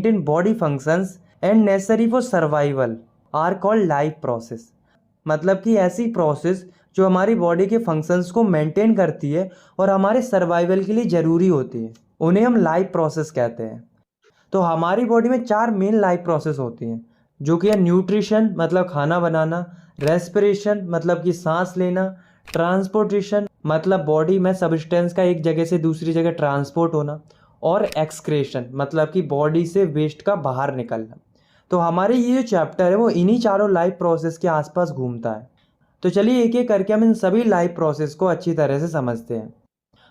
maintain body functions and necessary for survival are called life process। मतलब कि ऐसी process जो हमारी बॉडी के फंक्शंस को मेंटेन करती है और हमारे सर्वाइवल के लिए ज़रूरी होती है, उन्हें हम लाइफ प्रोसेस कहते हैं। तो हमारी बॉडी में 4 मेन लाइफ प्रोसेस होती हैं, जो कि है न्यूट्रिशन मतलब खाना बनाना, रेस्पिरेशन मतलब कि सांस लेना, ट्रांसपोर्टेशन मतलब बॉडी में सब्सटेंस का एक जगह से दूसरी जगह ट्रांसपोर्ट होना, और एक्सक्रेशन मतलब कि बॉडी से वेस्ट का बाहर निकलना। तो हमारे ये जो चैप्टर है वो इन्हीं चारों लाइफ प्रोसेस के आसपास घूमता है। तो चलिए एक एक करके हम इन सभी लाइफ प्रोसेस को अच्छी तरह से समझते हैं।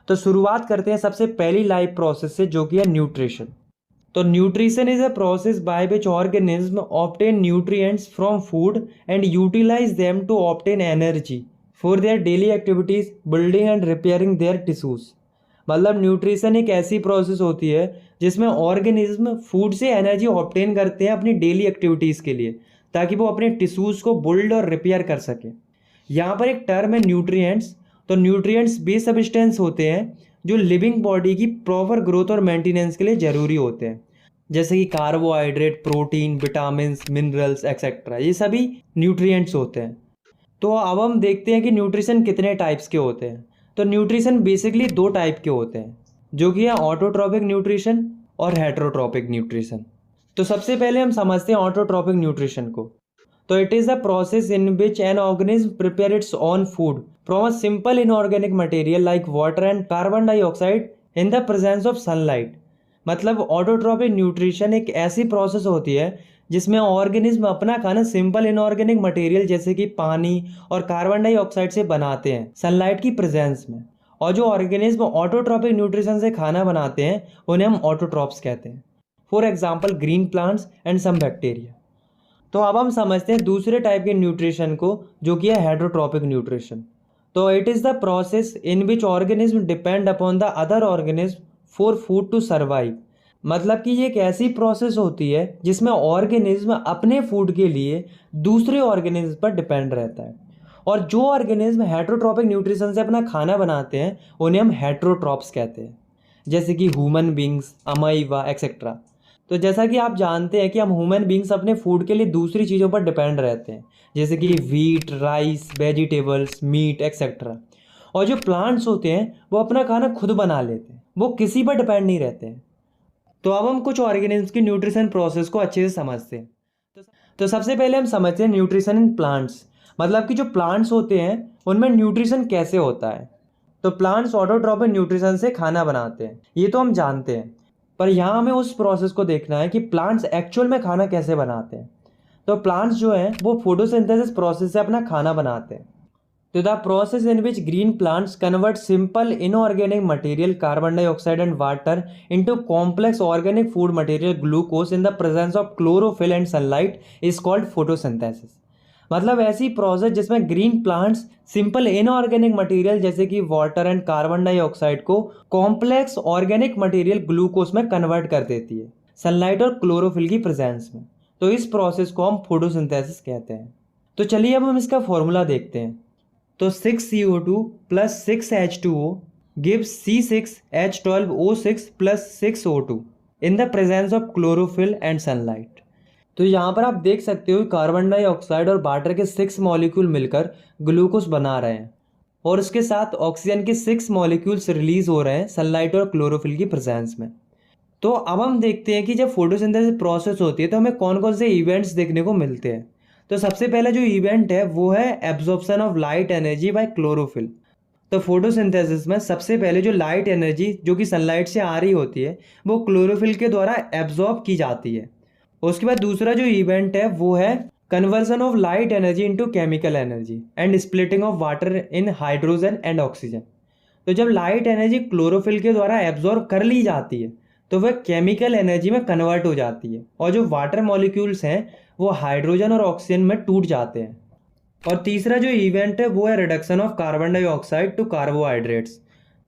तो शुरुआत करते हैं सबसे पहली लाइफ प्रोसेस से, जो कि है न्यूट्रिशन। तो nutrition is a process by which organism obtain nutrients from food and utilise them to obtain energy for their daily activities, building and repairing their tissues. मतलब न्यूट्रिशन एक ऐसी प्रोसेस होती है जिसमें ऑर्गेनिज्म फूड से energy obtain करते हैं अपनी डेली एक्टिविटीज़ के लिए, ताकि वो अपने टिश्यूज़ को बिल्ड और रिपेयर कर सकें। यहाँ पर एक टर्म है न्यूट्रिएंट्स। तो न्यूट्रिएंट्स वे सब्सटेंस होते हैं जो लिविंग बॉडी की प्रॉपर ग्रोथ और मेंटेनेंस के लिए ज़रूरी होते हैं, जैसे कि carbohydrate, protein, vitamin, minerals etcetera, ये सभी न्यूट्रिएंट्स होते हैं। तो अब हम देखते हैं कि न्यूट्रिशन कितने टाइप्स के होते हैं। तो न्यूट्रिशन बेसिकली 2 टाइप के होते हैं, जो कि है ऑटोट्रॉपिक न्यूट्रिशन और हेटरोट्रॉपिक न्यूट्रिशन। तो सबसे पहले हम समझते हैं ऑटोट्रॉपिक न्यूट्रिशन को। तो it is the process in which an organism prepare its own food from a simple inorganic material like water and carbon dioxide in the presence of sunlight. मतलब autotrophic nutrition एक ऐसी process होती है जिसमें organism अपना खाना simple inorganic material जैसे कि पानी और कार्बन डाइऑक्साइड से बनाते हैं सनलाइट की प्रेजेंस में। और जो ऑर्गेनिज्म ऑटोट्रॉपिक न्यूट्रिशन से खाना बनाते हैं उन्हें हम ऑटोट्रॉप्स कहते हैं। For example green plants and some bacteria. तो अब हम समझते हैं दूसरे टाइप के न्यूट्रिशन को, जो कि है हेटरोट्रॉपिक न्यूट्रिशन। तो it is the process in which organism depend upon the other organism for food to survive. मतलब कि ये एक ऐसी प्रोसेस होती है जिसमें ऑर्गेनिज्म अपने फूड के लिए दूसरे ऑर्गेनिज्म पर डिपेंड रहता है। और जो ऑर्गेनिज्म हेटरोट्रॉपिक न्यूट्रिशन से अपना खाना बनाते हैं उन्हें हम हेटरोट्रॉप्स कहते हैं, जैसे कि ह्यूमन बींग्स, अमाइबा एक्सेट्रा। तो जैसा कि आप जानते हैं कि हम ह्यूमन बींग्स अपने फूड के लिए दूसरी चीज़ों पर डिपेंड रहते हैं, जैसे कि wheat, rice, vegetables, meat etcetera. और जो प्लांट्स होते हैं वो अपना खाना खुद बना लेते हैं, वो किसी पर डिपेंड नहीं रहते हैं। तो अब हम कुछ ऑर्गेनिज्म की न्यूट्रिशन प्रोसेस को अच्छे से समझते हैं। तो सबसे पहले हम समझते हैं न्यूट्रिशन इन प्लांट्स। मतलब कि जो प्लांट्स होते हैं उनमें न्यूट्रिशन कैसे होता है। तो प्लांट्स ऑटोट्रॉपिक न्यूट्रिशन से खाना बनाते हैं, ये तो हम जानते हैं, पर यहाँ हमें उस प्रोसेस को देखना है कि प्लांट्स एक्चुअल में खाना कैसे बनाते हैं। तो प्लांट्स जो हैं वो फोटोसिंथेसिस प्रोसेस से अपना खाना बनाते हैं। तो the process in which green plants convert simple inorganic material carbon dioxide and water into complex organic food material glucose in the presence of chlorophyll and sunlight is called photosynthesis. मतलब ऐसी process जिसमें green plants simple inorganic material जैसे कि water and carbon dioxide को complex organic material glucose में convert कर देती है सनलाइट और क्लोरोफिल की प्रेजेंस में। तो इस प्रोसेस को हम फोटोसिंथेसिस कहते हैं। तो चलिए अब हम इसका फॉर्मूला देखते हैं। तो 6CO2 plus 6H2O gives C6H12O6 plus 6O2 in the presence of chlorophyll and sunlight। तो यहाँ पर आप देख सकते हो कार्बन डाइऑक्साइड और वाटर के 6 मॉलिक्यूल मिलकर ग्लूकोज बना रहे हैं और उसके साथ ऑक्सीजन के 6 मॉलिक्यूल्स रिलीज हो रहे हैं सनलाइट और क्लोरोफिल की प्रेजेंस में। तो अब हम देखते हैं कि जब फोटोसिंथेसिस प्रोसेस होती है तो हमें कौन कौन से इवेंट्स देखने को मिलते हैं। तो सबसे पहला जो इवेंट है वो है absorption of light energy by chlorophyll. तो फोटोसिंथेसिस में सबसे पहले जो लाइट एनर्जी जो कि सनलाइट से आ रही होती है वो क्लोरोफिल के द्वारा एब्जॉर्ब की जाती है। उसके बाद दूसरा जो इवेंट है वो है conversion of light energy into chemical energy and splitting of water in hydrogen and oxygen. तो जब लाइट एनर्जी क्लोरोफिल के द्वारा एब्जॉर्ब कर ली जाती है तो वह केमिकल एनर्जी में कन्वर्ट हो जाती है और जो वाटर मॉलिक्यूल्स हैं वो हाइड्रोजन और ऑक्सीजन में टूट जाते हैं। और तीसरा जो इवेंट है वो है reduction of carbon dioxide to carbohydrates.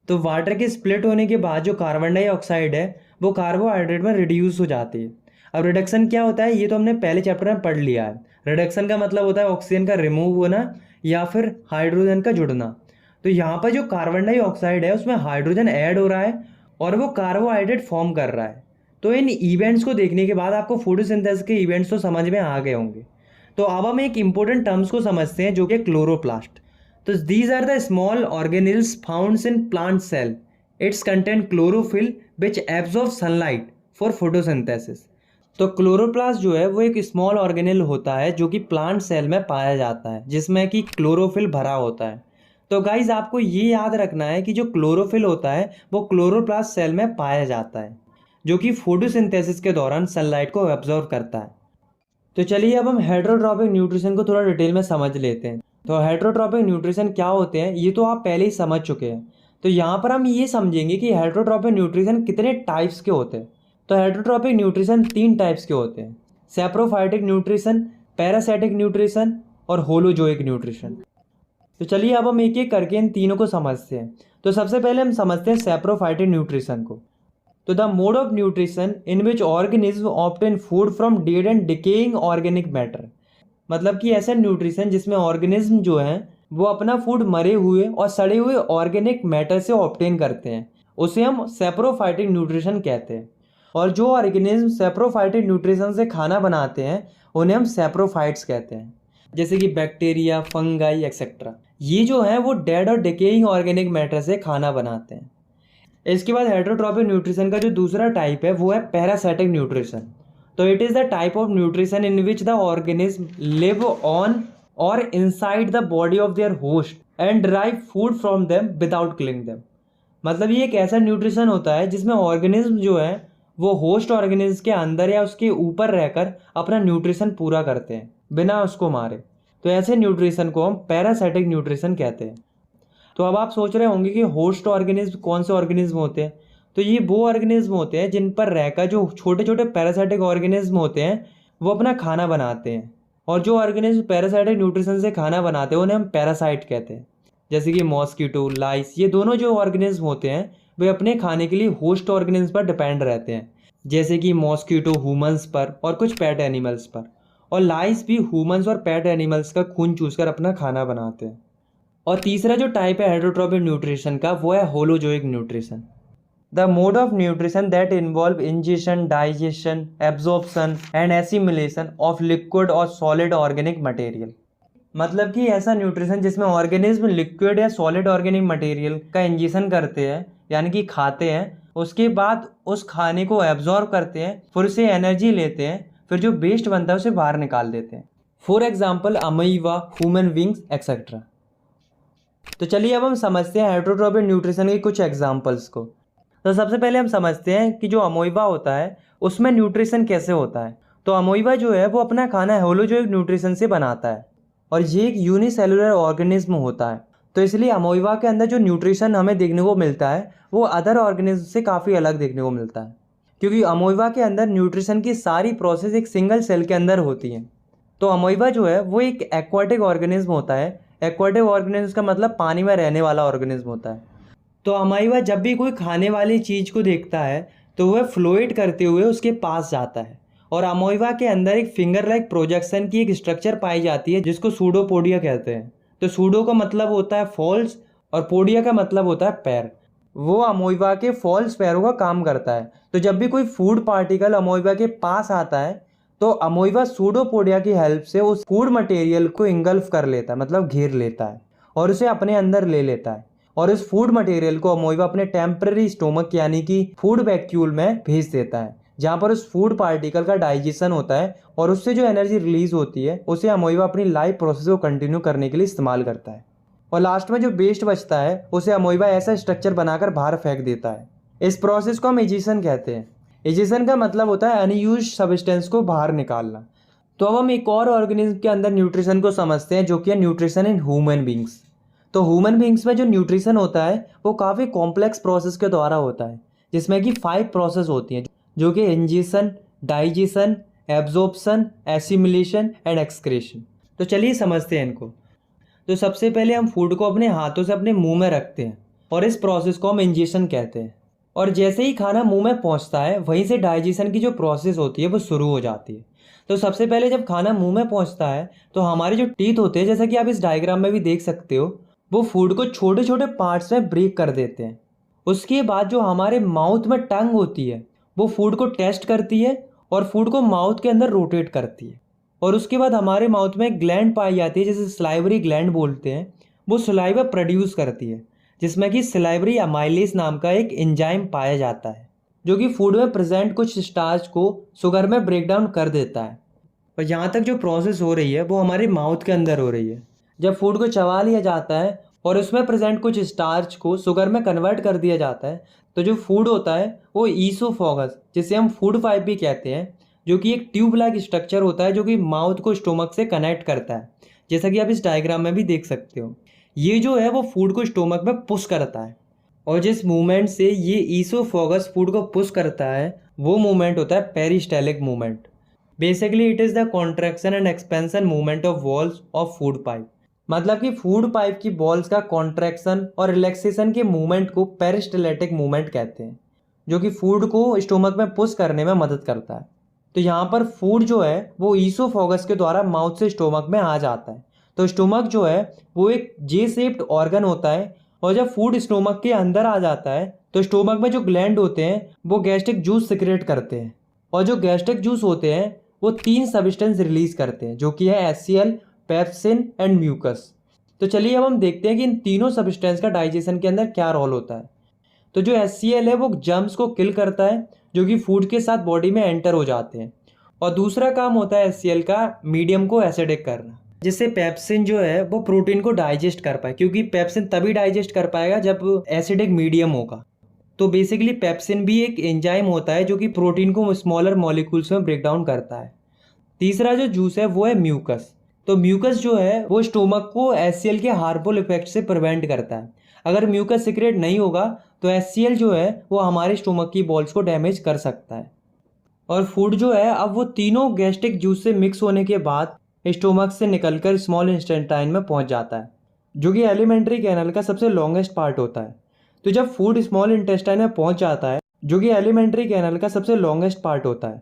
तो वाटर के स्प्लिट होने के बाद जो कार्बन डाइऑक्साइड है वो कार्बोहाइड्रेट में रिड्यूस हो जाती है। अब रिडक्शन क्या होता है ये तो हमने पहले चैप्टर में पढ़ लिया है। रिडक्शन का मतलब होता है ऑक्सीजन का रिमूव होना या फिर हाइड्रोजन का जुड़ना। तो यहाँ पर जो कार्बन डाइऑक्साइड है उसमें हाइड्रोजन ऐड हो रहा है और वो कार्बोहाइड्रेट फॉर्म कर रहा है। तो इन इवेंट्स को देखने के बाद आपको फोटोसिंथेसिस के इवेंट्स तो समझ में आ गए होंगे। तो अब हम एक इंपॉर्टेंट टर्म्स को समझते हैं जो कि क्लोरोप्लास्ट। तो these are the small organelles found in plant cell. It's content chlorophyll which absorb sunlight for photosynthesis. तो क्लोरोप्लास्ट जो है वो एक स्मॉल ऑर्गेनिल होता है जो कि प्लांट सेल में पाया जाता है, जिसमें कि क्लोरोफिल भरा होता है। तो गाइज आपको ये याद रखना है कि जो क्लोरोफिल होता है वो क्लोरोप्लास्ट सेल में पाया जाता है, जो कि फोटोसिंथेसिस के दौरान सनलाइट को एब्जॉर्ब करता है। तो चलिए अब हम हेटरोट्रॉपिक न्यूट्रिशन को थोड़ा डिटेल में समझ लेते हैं। तो हेटरोट्रॉपिक न्यूट्रिशन क्या होते हैं ये तो आप पहले ही समझ चुके हैं। तो यहाँ पर हम ये समझेंगे कि हेटरोट्रॉपिक न्यूट्रिशन कितने टाइप्स के होते हैं। तो हेटरोट्रॉपिक न्यूट्रिशन 3 टाइप्स के होते हैं: सैप्रोफाइटिक न्यूट्रिशन, पैरासाइटिक न्यूट्रिशन और होलोजोइक न्यूट्रिशन। तो चलिए अब हम एक एक करके इन तीनों को समझते हैं। तो सबसे पहले हम समझते हैं सैप्रोफाइटिक न्यूट्रिशन को। तो the mode of nutrition in which organism obtain food from dead and decaying organic matter. मतलब कि ऐसा न्यूट्रिशन जिसमें ऑर्गेनिज्म जो है वो अपना फूड मरे हुए और सड़े हुए ऑर्गेनिक मैटर से ऑब्टेन करते हैं, उसे हम सैप्रोफाइटिक न्यूट्रिशन कहते हैं। और जो ऑर्गेनिज्म सैप्रोफाइटिक न्यूट्रिशन से खाना बनाते हैं उन्हें हम सैप्रोफाइट्स कहते हैं, जैसे कि बैक्टीरिया, फंगाई एक्सेट्रा। ये जो है वो डेड और डिकेइंग ऑर्गेनिक मैटर से खाना बनाते हैं। इसके बाद हेटरोट्रॉपिक न्यूट्रिशन का जो दूसरा टाइप है वो है पैरासाइटिक न्यूट्रिशन। तो it is the type of nutrition in which the organism live on और inside the body of their host and drive food from them without killing them. मतलब ये एक ऐसा न्यूट्रिशन होता है जिसमें ऑर्गेनिज्म जो है वो होस्ट ऑर्गेनिज्म के अंदर या उसके ऊपर रहकर अपना न्यूट्रिशन पूरा करते हैं बिना उसको मारे। तो ऐसे न्यूट्रिशन को हम पैरासाइटिक न्यूट्रिशन कहते हैं। तो अब आप सोच रहे होंगे कि होस्ट ऑर्गेनिज्म कौन से ऑर्गेनिज्म होते हैं। तो ये वो ऑर्गेनिज्म होते हैं जिन पर रहकर जो छोटे छोटे पैरासाइटिक ऑर्गेनिज्म होते हैं वो अपना खाना बनाते हैं। और जो ऑर्गेनिज्म पैरासाइटिक न्यूट्रिशन से खाना बनाते हैं उन्हें हम पैरासाइट कहते हैं। जैसे कि मॉस्किटो, लाइस, ये दोनों जो ऑर्गेनिज्म होते हैं वे अपने खाने के लिए होस्ट ऑर्गेनिज्म पर डिपेंड रहते हैं, जैसे कि मॉस्किटो ह्यूमंस पर और कुछ पेट एनिमल्स पर, और लाइस भी ह्यूमंस और पेट एनिमल्स का खून चूसकर अपना खाना बनाते हैं। और तीसरा जो टाइप है हेटरोट्रॉपिक न्यूट्रिशन का वो है holozoic nutrition. The mode of nutrition that involve ingestion, digestion, absorption and assimilation of liquid और सॉलिड ऑर्गेनिक मटेरियल। मतलब कि ऐसा न्यूट्रिशन जिसमें ऑर्गेनिज्म लिक्विड या सॉलिड ऑर्गेनिक मटेरियल का इंजेशन करते हैं, यानी कि खाते हैं, उसके बाद उस खाने को एब्जॉर्ब करते हैं, फिर उसे एनर्जी लेते हैं, फिर जो वेस्ट बनता है उसे बाहर निकाल देते हैं। For example amoeba, human beings etcetera. तो चलिए अब हम समझते हैं हेटरोट्रॉपिक न्यूट्रिशन के कुछ एग्जाम्पल्स को। तो सबसे पहले हम समझते हैं कि जो अमीबा होता है उसमें न्यूट्रिशन कैसे होता है। तो अमीबा जो है वो अपना खाना होलोजोइक न्यूट्रिशन से बनाता है और ये एक यूनिसेलुलर ऑर्गेनिज्म होता है। तो इसलिए अमीबा के अंदर जो न्यूट्रिशन हमें देखने को मिलता है वो अदर ऑर्गेनिज्म से काफ़ी अलग देखने को मिलता है, क्योंकि अमीबा के अंदर न्यूट्रिशन की सारी प्रोसेस एक सिंगल सेल के अंदर होती हैं। तो अमीबा जो है वो एक एक्वाटिक ऑर्गेनिज्म होता है। एक्वाटिक ऑर्गेनिज्म का मतलब पानी में रहने वाला ऑर्गेनिज्म होता है। तो अमीबा जब भी कोई खाने वाली चीज़ को देखता है तो वह फ्लोएट करते हुए उसके पास जाता है, और अमीबा के अंदर एक फिंगर लाइक प्रोजेक्शन की एक स्ट्रक्चर पाई जाती है जिसको सूडोपोडिया कहते हैं। तो सूडो का मतलब होता है फॉल्स और पोडिया का मतलब होता है पैर। वो अमीबा के फॉल्स पैरों का काम करता है। तो जब भी कोई फूड पार्टिकल अमीबा के पास आता है तो अमीबा सूडोपोडिया की हेल्प से उस फूड मटेरियल को इंगल्फ कर लेता है, मतलब घेर लेता है और उसे अपने अंदर ले लेता है। और इस फूड मटेरियल को अमीबा अपने टेम्पररी स्टोमक यानी कि फूड वैक्यूल में भेज देता है, जहाँ पर उस फूड पार्टिकल का डाइजेशन होता है और उससे जो एनर्जी रिलीज होती है उसे अमीबा अपनी लाइफ प्रोसेस को कंटिन्यू करने के लिए इस्तेमाल करता है। और लास्ट में जो वेस्ट बचता है उसे अमीबा ऐसा स्ट्रक्चर बनाकर बाहर फेंक देता है। इस प्रोसेस को हम एजिशन कहते हैं। एजिशन का मतलब होता है अनयूज्ड सब्सटेंस को बाहर निकालना। तो अब हम एक और ऑर्गेनिज्म के अंदर न्यूट्रिशन को समझते हैं जो कि है न्यूट्रिशन इन ह्यूमन बींग्स। तो ह्यूमन बींग्स में जो न्यूट्रिशन होता है वो काफ़ी कॉम्प्लेक्स प्रोसेस के द्वारा होता है, जिसमें कि 5 प्रोसेस होती हैं जो कि ingestion, digestion, absorption, assimilation and excretion. तो चलिए समझते हैं इनको। तो सबसे पहले हम फूड को अपने हाथों से अपने मुंह में रखते हैं और इस प्रोसेस को हम इंजेशन कहते हैं। और जैसे ही खाना मुंह में पहुंचता है वहीं से डाइजेशन की जो प्रोसेस होती है वो शुरू हो जाती है। तो सबसे पहले जब खाना मुंह में पहुंचता है तो हमारे जो टीथ होते हैं, जैसा कि आप इस डायग्राम में भी देख सकते हो, वो फूड को छोटे छोटे पार्ट्स में ब्रेक कर देते हैं। उसके बाद जो हमारे माउथ में टंग होती है वो फूड को टेस्ट करती है और फूड को माउथ के अंदर रोटेट करती है। और उसके बाद हमारे माउथ में एक ग्लैंड पाई जाती है जिसे सलाइवरी ग्लैंड बोलते हैं। वो सलाइवा प्रोड्यूस करती है जिसमें कि सलाइवरी अमाइलेज नाम का एक एंजाइम पाया जाता है जो कि फूड में प्रेजेंट कुछ स्टार्च को शुगर में ब्रेक डाउन कर देता है। और यहाँ तक जो प्रोसेस हो रही है वो हमारे माउथ के अंदर हो रही है। जब फूड को चबा लिया जाता है और उसमें प्रेजेंट कुछ स्टार्च को शुगर में कन्वर्ट कर दिया जाता है तो जो फूड होता है वो ईसोफेगस, जिसे हम फूड पाइप भी कहते हैं, जो कि एक ट्यूब लाइक स्ट्रक्चर होता है जो कि माउथ को स्टोमक से कनेक्ट करता है, जैसा कि आप इस डायग्राम में भी देख सकते हो। ये जो है वो फूड को स्टोमक में पुश करता है और जिस मूवमेंट से ये ईसोफेगस फूड को पुश करता है वो मूवमेंट होता है peristaltic movement. Basically it is the contraction and expansion movement of walls of food pipe. मतलब कि फूड पाइप की बॉल्स का कॉन्ट्रैक्शन और रिलैक्सेशन के मूवमेंट को पेरिस्टाल्टिक मूवमेंट कहते हैं, जो कि फूड को स्टोमक में पुश करने में मदद करता है। तो यहाँ पर फूड जो है वो ईसोफेगस के द्वारा माउथ से स्टोमक में आ जाता है। तो स्टोमक जो है वो एक जे शेप्ड ऑर्गन होता है और जब फूड स्टोमक के अंदर आ जाता है तो स्टोमक में जो ग्लैंड होते हैं वो गैस्ट्रिक जूस सिक्रेट करते हैं और जो गैस्ट्रिक जूस होते हैं वो 3 सब्सटेंस रिलीज करते हैं जो कि है HCl, पेप्सिन एंड म्यूकस। तो चलिए अब हम देखते हैं कि इन तीनों सब्सटेंस का डाइजेशन के अंदर क्या रोल होता है। तो जो HCl है वो जर्म्स को किल करता है जो कि फूड के साथ बॉडी में एंटर हो जाते हैं। और दूसरा काम होता है HCl का मीडियम को एसिडिक करना, जिससे पेप्सिन जो है वो प्रोटीन को डाइजेस्ट कर पाए, क्योंकि पेप्सिन तभी डाइजेस्ट कर पाएगा जब एसिडिक मीडियम होगा। तो बेसिकली पेप्सिन भी एक एंजाइम होता है जो कि प्रोटीन को स्मॉलर मॉलिक्यूल्स में ब्रेक डाउन करता है। तीसरा जो जूस है वो है म्यूकस। तो म्यूकस जो है वो स्टोमक को HCl के हार्मफुल इफेक्ट से प्रिवेंट करता है। अगर म्यूकस सीक्रेट नहीं होगा तो HCl जो है वो हमारे स्टोमक की बॉल्स को डैमेज कर सकता है। और फूड जो है अब वो तीनों गैस्ट्रिक जूस से मिक्स होने के बाद स्टोमक से निकलकर स्मॉल इंटेस्टाइन में पहुंच जाता है, जो कि एलिमेंट्री कैनल का सबसे लॉन्गेस्ट पार्ट होता है। तो जब फूड स्मॉल इंटेस्टाइन में पहुंच जाता है, जो कि एलिमेंट्री कैनल का सबसे लॉन्गेस्ट पार्ट होता है,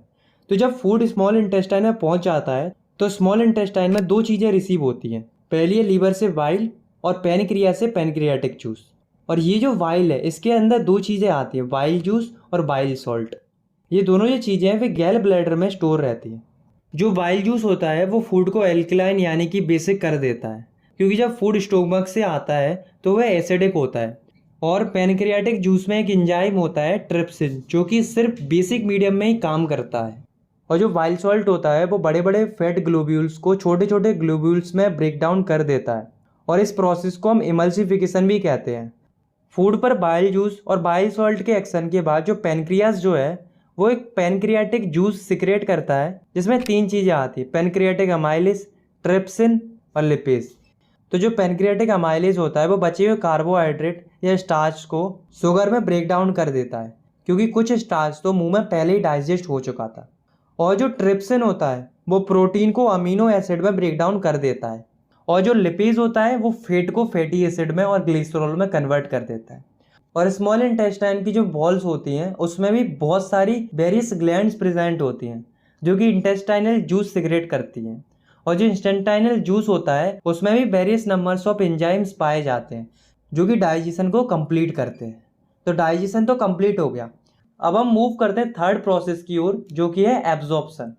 तो जब फूड स्मॉल इंटेस्टाइन में पहुंच जाता है तो स्मॉल इंटेस्टाइन में 2 चीज़ें रिसीव होती हैं। पहली है लीवर से वाइल और पैनक्रियास से पैनक्रियाटिक जूस। और ये जो वाइल है इसके अंदर 2 चीज़ें आती हैं, वाइल जूस और बाइल सॉल्ट। ये दोनों जो चीज़ें हैं वे गैल ब्लैडर में स्टोर रहती हैं। जो वाइल जूस होता है वो फूड को एल्कलाइन यानी कि बेसिक कर देता है, क्योंकि जब फूड स्टोमक से आता है तो वह एसिडिक होता है। और पैनक्रियाटिक जूस में एक एंजाइम होता है ट्रिप्सिन, जो कि सिर्फ बेसिक मीडियम में ही काम करता है। और जो बाइल सॉल्ट होता है वो बड़े बड़े फैट ग्लोब्यूल्स को छोटे छोटे ग्लोब्यूल्स में ब्रेक डाउन कर देता है और इस प्रोसेस को हम इमल्सिफिकेशन भी कहते हैं। फूड पर बाइल जूस और बाइल सॉल्ट के एक्शन के बाद जो पैनक्रियास जो है वो एक पैनक्रियाटिक जूस सिक्रेट करता है जिसमें 3 चीज़ें आती है, पैनक्रियाटिक अमाइलेज, ट्रिप्सिन और लिपेज। तो जो पैनक्रियाटिक अमाइलेज होता है वो बचे हुए कार्बोहाइड्रेट या स्टार्च को शुगर में ब्रेक डाउन कर देता है, क्योंकि कुछ स्टार्च तो मुंह में पहले ही डाइजेस्ट हो चुका था। और जो ट्रिप्सिन होता है वो प्रोटीन को अमीनो एसिड में ब्रेक डाउन कर देता है। और जो लिपेज होता है वो फैट को फैटी एसिड में और ग्लिसरॉल में कन्वर्ट कर देता है। और स्मॉल इंटेस्टाइन की जो बॉल्स होती हैं उसमें भी बहुत सारी वेरियस ग्लैंड्स प्रेजेंट होती हैं जो कि इंटेस्टाइनल जूस सिक्रेट करती हैं। और जो इंटेस्टाइनल जूस होता है उसमें भी वेरियस नंबर्स ऑफ एंजाइम्स पाए जाते हैं जो कि डाइजेशन को कंप्लीट करते हैं। तो डाइजेशन तो कंप्लीट हो गया। अब हम मूव करते हैं थर्ड प्रोसेस की ओर, जो कि है एब्जॉर्प्शन।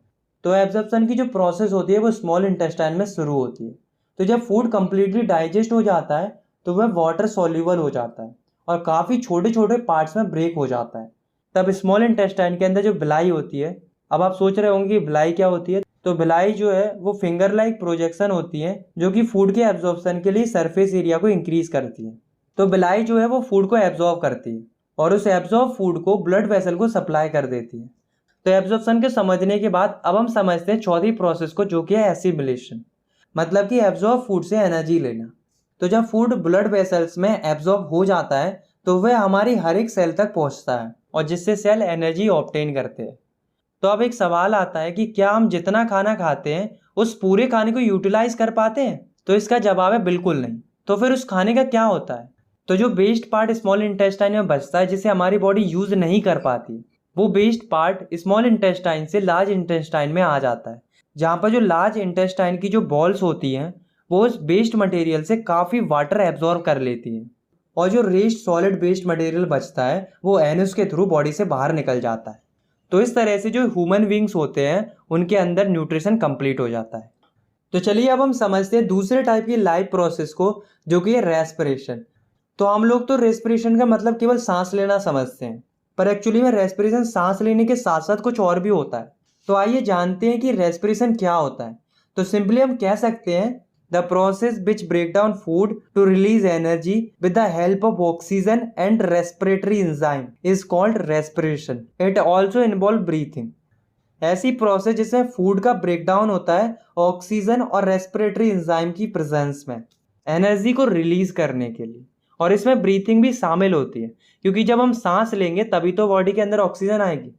तो एब्जॉर्प्शन की जो प्रोसेस होती है वो स्मॉल इंटेस्टाइन में शुरू होती है। तो जब फूड कंप्लीटली डाइजेस्ट हो जाता है तो वह वाटर सॉल्यूबल हो जाता है और काफ़ी छोटे छोटे पार्ट्स में ब्रेक हो जाता है। तब स्मॉल इंटेस्टाइन के अंदर जो बिलाई होती है, अब आप सोच रहे होंगे कि बिलाई क्या होती है। तो बिलाई जो है वो फिंगर लाइक प्रोजेक्शन होती है जो कि फूड के एब्जॉर्प्शन के लिए सरफेस एरिया को इंक्रीज करती है। तो बिलाई जो है वो फूड को एब्जॉर्ब करती है और उस एब्जॉर्ब फूड को ब्लड वेसल को सप्लाई कर देती है। तो एब्जॉर्प्शन के समझने के बाद अब हम समझते हैं चौथी प्रोसेस को, जो कि है एसिमिलेशन, मतलब कि एब्जॉर्ब फूड से एनर्जी लेना। तो जब फूड ब्लड वेसल्स में एब्जॉर्ब हो जाता है तो वह हमारी हर एक सेल तक पहुंचता है और जिससे सेल एनर्जी ऑब्टेन करते हैं। तो अब एक सवाल आता है कि क्या हम जितना खाना खाते हैं उस पूरे खाने को यूटिलाइज कर पाते हैं? तो इसका जवाब है बिल्कुल नहीं। तो फिर उस खाने का क्या होता है? तो जो वेस्ट पार्ट स्मॉल इंटेस्टाइन में बचता है जिसे हमारी बॉडी यूज नहीं कर पाती, वो वेस्ट पार्ट स्मॉल इंटेस्टाइन से लार्ज इंटेस्टाइन में आ जाता है, जहाँ पर जो लार्ज इंटेस्टाइन की जो बॉल्स होती हैं वो उस वेस्ट मटेरियल से काफ़ी वाटर एब्जॉर्ब कर लेती हैं और जो रेस्ट सॉलिड वेस्ट मटेरियल बचता है वो एनस के थ्रू बॉडी से बाहर निकल जाता है। तो इस तरह से जो ह्यूमन बींग्स होते हैं उनके अंदर न्यूट्रिशन कंप्लीट हो जाता है। तो चलिए अब हम समझते हैं दूसरे टाइप की लाइफ प्रोसेस को, जो कि है रेस्पिरेशन। तो हम लोग तो रेस्पिरेशन का मतलब केवल सांस लेना समझते हैं, पर एक्चुअली में रेस्पिरेशन सांस लेने के साथ साथ कुछ और भी होता है। तो आइए जानते हैं कि रेस्पिरेशन क्या होता है। तो सिंपली हम कह सकते हैं the process which break down food to release energy with the help of oxygen and respiratory enzyme is called respiration. It also involve breathing. ऐसी प्रोसेस जिसमें फूड का ब्रेकडाउन होता है ऑक्सीजन और रेस्पिरेटरी एंजाइम की प्रेजेंस में energy को release करने के लिए, और इसमें ब्रीथिंग भी शामिल होती है, क्योंकि जब हम सांस लेंगे तभी तो बॉडी के अंदर ऑक्सीजन आएगी।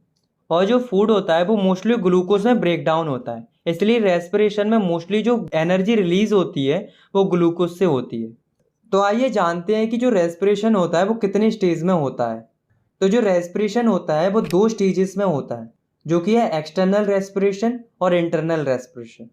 और जो फूड होता है वो मोस्टली ग्लूकोज में ब्रेक डाउन होता है, इसलिए रेस्पिरेशन में मोस्टली जो एनर्जी रिलीज होती है वो ग्लूकोज से होती है। तो आइए जानते हैं कि जो रेस्पिरेशन होता है वो कितने स्टेज में होता है। तो जो रेस्पिरेशन होता है वो 2 स्टेजेस में होता है, जो कि है एक्सटर्नल रेस्पिरेशन और इंटरनल रेस्पिरेशन।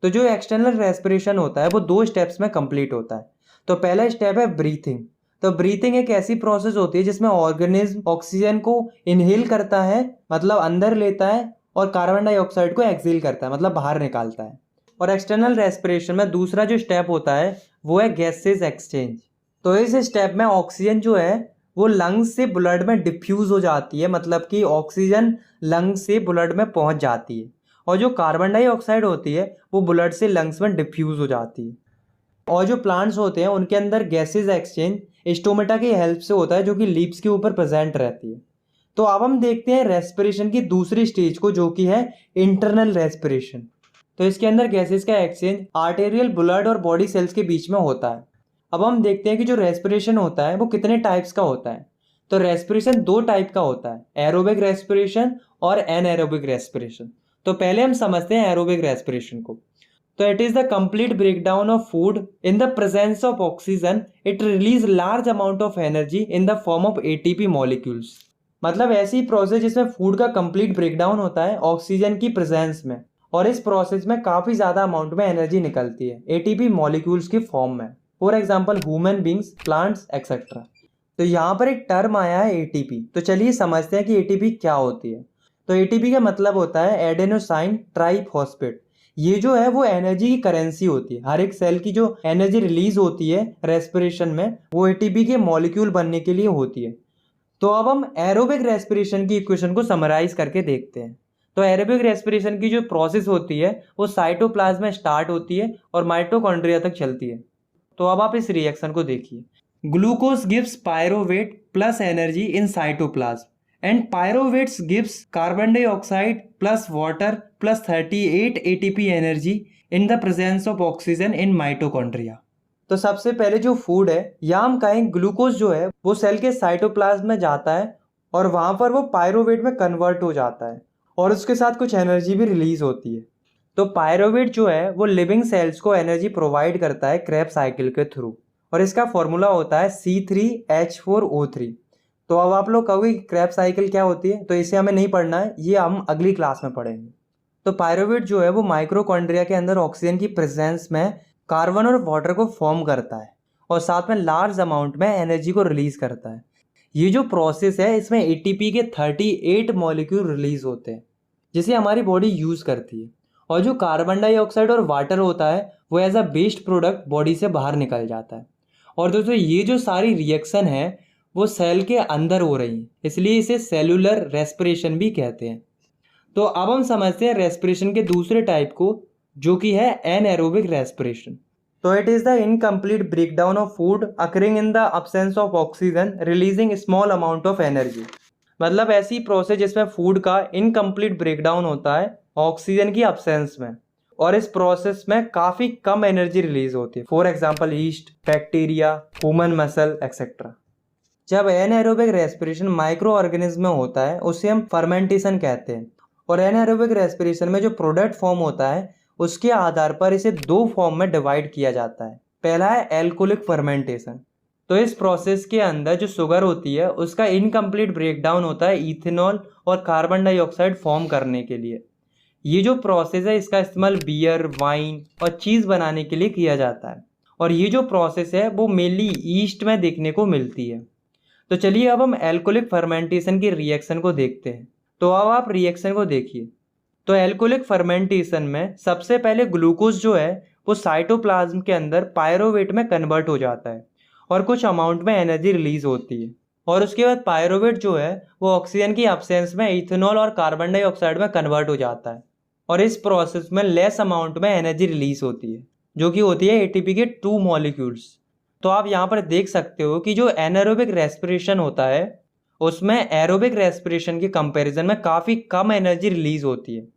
तो जो एक्सटर्नल रेस्पिरेशन होता है वो 2 स्टेप्स में कंप्लीट होता है। तो पहला स्टेप है ब्रीथिंग। तो ब्रीथिंग एक ऐसी प्रोसेस होती है जिसमें ऑर्गेनिज्म ऑक्सीजन को इनहेल करता है, मतलब अंदर लेता है, और कार्बन डाइऑक्साइड को एक्सहेल करता है, मतलब बाहर निकालता है। और एक्सटर्नल रेस्पिरेशन में दूसरा जो स्टेप होता है वो है गैसेज एक्सचेंज। तो इस स्टेप में ऑक्सीजन जो है वो लंग्स से ब्लड में डिफ्यूज हो जाती है, मतलब कि ऑक्सीजन लंग्स से ब्लड में पहुंच जाती है, और जो कार्बन डाइऑक्साइड होती है वो ब्लड से लंग्स में डिफ्यूज हो जाती है। और जो प्लांट्स होते हैं उनके अंदर गैसेज एक्सचेंज स्टोमेटा की हेल्प से होता है, जो कि लीव्स के ऊपर प्रेजेंट रहती है। तो अब हम देखते हैं रेस्पिरेशन की दूसरी स्टेज को, जो कि है इंटरनल रेस्पिरेशन। तो इसके अंदर गैसेज का एक्सचेंज आर्टेरियल ब्लड और बॉडी सेल्स के बीच में होता है। अब हम देखते हैं कि जो रेस्पिरेशन होता है वो कितने टाइप्स का होता है। तो रेस्पिरेशन 2 टाइप का होता है, एरोबिक रेस्पिरेशन और एनएरोबिक रेस्पिरेशन। तो पहले हम समझते हैं एरोबिक रेस्पिरेशन को। तो it is the complete breakdown of food in the presence of oxygen. It release large amount of energy in the form of ATP molecules. मतलब ऐसी प्रोसेस जिसमें फूड का कंप्लीट ब्रेकडाउन होता है ऑक्सीजन की presence में, और इस प्रोसेस में काफी ज्यादा अमाउंट में एनर्जी निकलती है एटीपी मॉलिक्यूल्स की फॉर्म में। For example human beings, plants etcetera. तो यहाँ पर एक टर्म आया है एटीपी। तो चलिए समझते हैं कि एटीपी क्या होती है। तो एटीपी का मतलब होता है एडेनोसाइन ट्राइफॉस्फेट। ये जो है वो एनर्जी की करेंसी होती है। हर एक सेल की जो एनर्जी रिलीज होती है रेस्पिरेशन में वो एटीपी के मॉलिक्यूल बनने के लिए होती है। तो अब हम एरोबिक रेस्पिरेशन की इक्वेशन को समराइज करके देखते हैं। तो एरोबिक रेस्पिरेशन की जो प्रोसेस होती है वो साइटोप्लाज्म में स्टार्ट होती है और माइटोकॉन्ड्रिया तक चलती है। तो अब आप इस रिएक्शन को देखिए। Glucose gives pyruvate plus energy in cytoplasm and pyruvates gives carbon dioxide plus water plus 38 ATP energy in the presence of oxygen in mitochondria. तो सबसे पहले जो फूड है, या हम कहें ग्लूकोज जो है वो सेल के साइटोप्लाज्म में जाता है और वहां पर वो पायरोवेट में कन्वर्ट हो जाता है और उसके साथ कुछ एनर्जी भी रिलीज होती है। तो पायरोवेट जो है वो लिविंग सेल्स को एनर्जी प्रोवाइड करता है क्रेब्स साइकिल के थ्रू, और इसका फॉर्मूला होता है C3H4O3। तो अब आप लोग कहोगे कि क्रेब्स साइकिल क्या होती है, तो इसे हमें नहीं पढ़ना है, ये हम अगली क्लास में पढ़ेंगे। तो पायरोवेट जो है वो माइक्रोकॉन्ड्रिया के अंदर ऑक्सीजन की प्रेजेंस में कार्बन और वाटर को फॉर्म करता है और साथ में लार्ज अमाउंट में एनर्जी को रिलीज करता है। ये जो प्रोसेस है इसमें एटीपी के 38 मॉलिक्यूल रिलीज होते हैं जिसे हमारी बॉडी यूज करती है, और जो कार्बन डाइऑक्साइड और वाटर होता है वो as a waste product body से बाहर निकल जाता है। और दोस्तों ये जो सारी रिएक्शन है वो सेल के अंदर हो रही है, इसलिए इसे सेलुलर रेस्पिरेशन भी कहते हैं। तो अब हम समझते हैं रेस्पिरेशन के दूसरे टाइप को, जो कि है एनएरोबिक रेस्पिरेशन। तो it is the incomplete breakdown of food occurring in the absence of oxygen releasing small amount of energy. मतलब ऐसी प्रोसेस जिसमें फूड का इनकम्प्लीट ब्रेकडाउन होता है ऑक्सीजन की अब्सेंस में, और इस प्रोसेस में काफी कम एनर्जी रिलीज होती है। For example east, bacteria, human muscle etcetera. जब एनएरोबिक रेस्पिरेशन माइक्रो ऑर्गेनिज्म में होता है उसे हम फर्मेंटेशन कहते हैं, और एनएरोबिक रेस्पिरेशन में जो प्रोडक्ट फॉर्म होता है उसके आधार पर इसे 2 फॉर्म में डिवाइड किया जाता है। पहला है एल्कोहलिक फर्मेंटेशन। तो इस प्रोसेस के अंदर जो शुगर होती है उसका इनकम्प्लीट ब्रेकडाउन होता है इथेनॉल और कार्बन डाइऑक्साइड फॉर्म करने के लिए। ये जो प्रोसेस है इसका इस्तेमाल बियर, वाइन और चीज़ बनाने के लिए किया जाता है, और ये जो प्रोसेस है वो मेनली ईस्ट में देखने को मिलती है। तो चलिए अब हम एल्कोहलिक फर्मेंटेशन की रिएक्शन को देखते हैं। तो अब आप रिएक्शन को देखिए। तो एल्कोहलिक फर्मेंटेशन में सबसे पहले ग्लूकोज जो है वो साइटोप्लाज्म के अंदर पायरोवेट में कन्वर्ट हो जाता है और कुछ अमाउंट में एनर्जी रिलीज होती है। और उसके बाद पायरोवेट जो है वो ऑक्सीजन की एब्सेंस में इथेनॉल और कार्बन डाइऑक्साइड में कन्वर्ट हो जाता है और इस प्रोसेस में लेस अमाउंट में एनर्जी रिलीज होती है, जो कि होती है एटीपी के 2 मॉलिक्यूल्स। तो आप यहाँ पर देख सकते हो कि जो एनारोबिक रेस्पिरेशन होता है उसमें एरोबिक रेस्पिरेशन के कंपैरिजन में काफ़ी कम एनर्जी रिलीज होती है।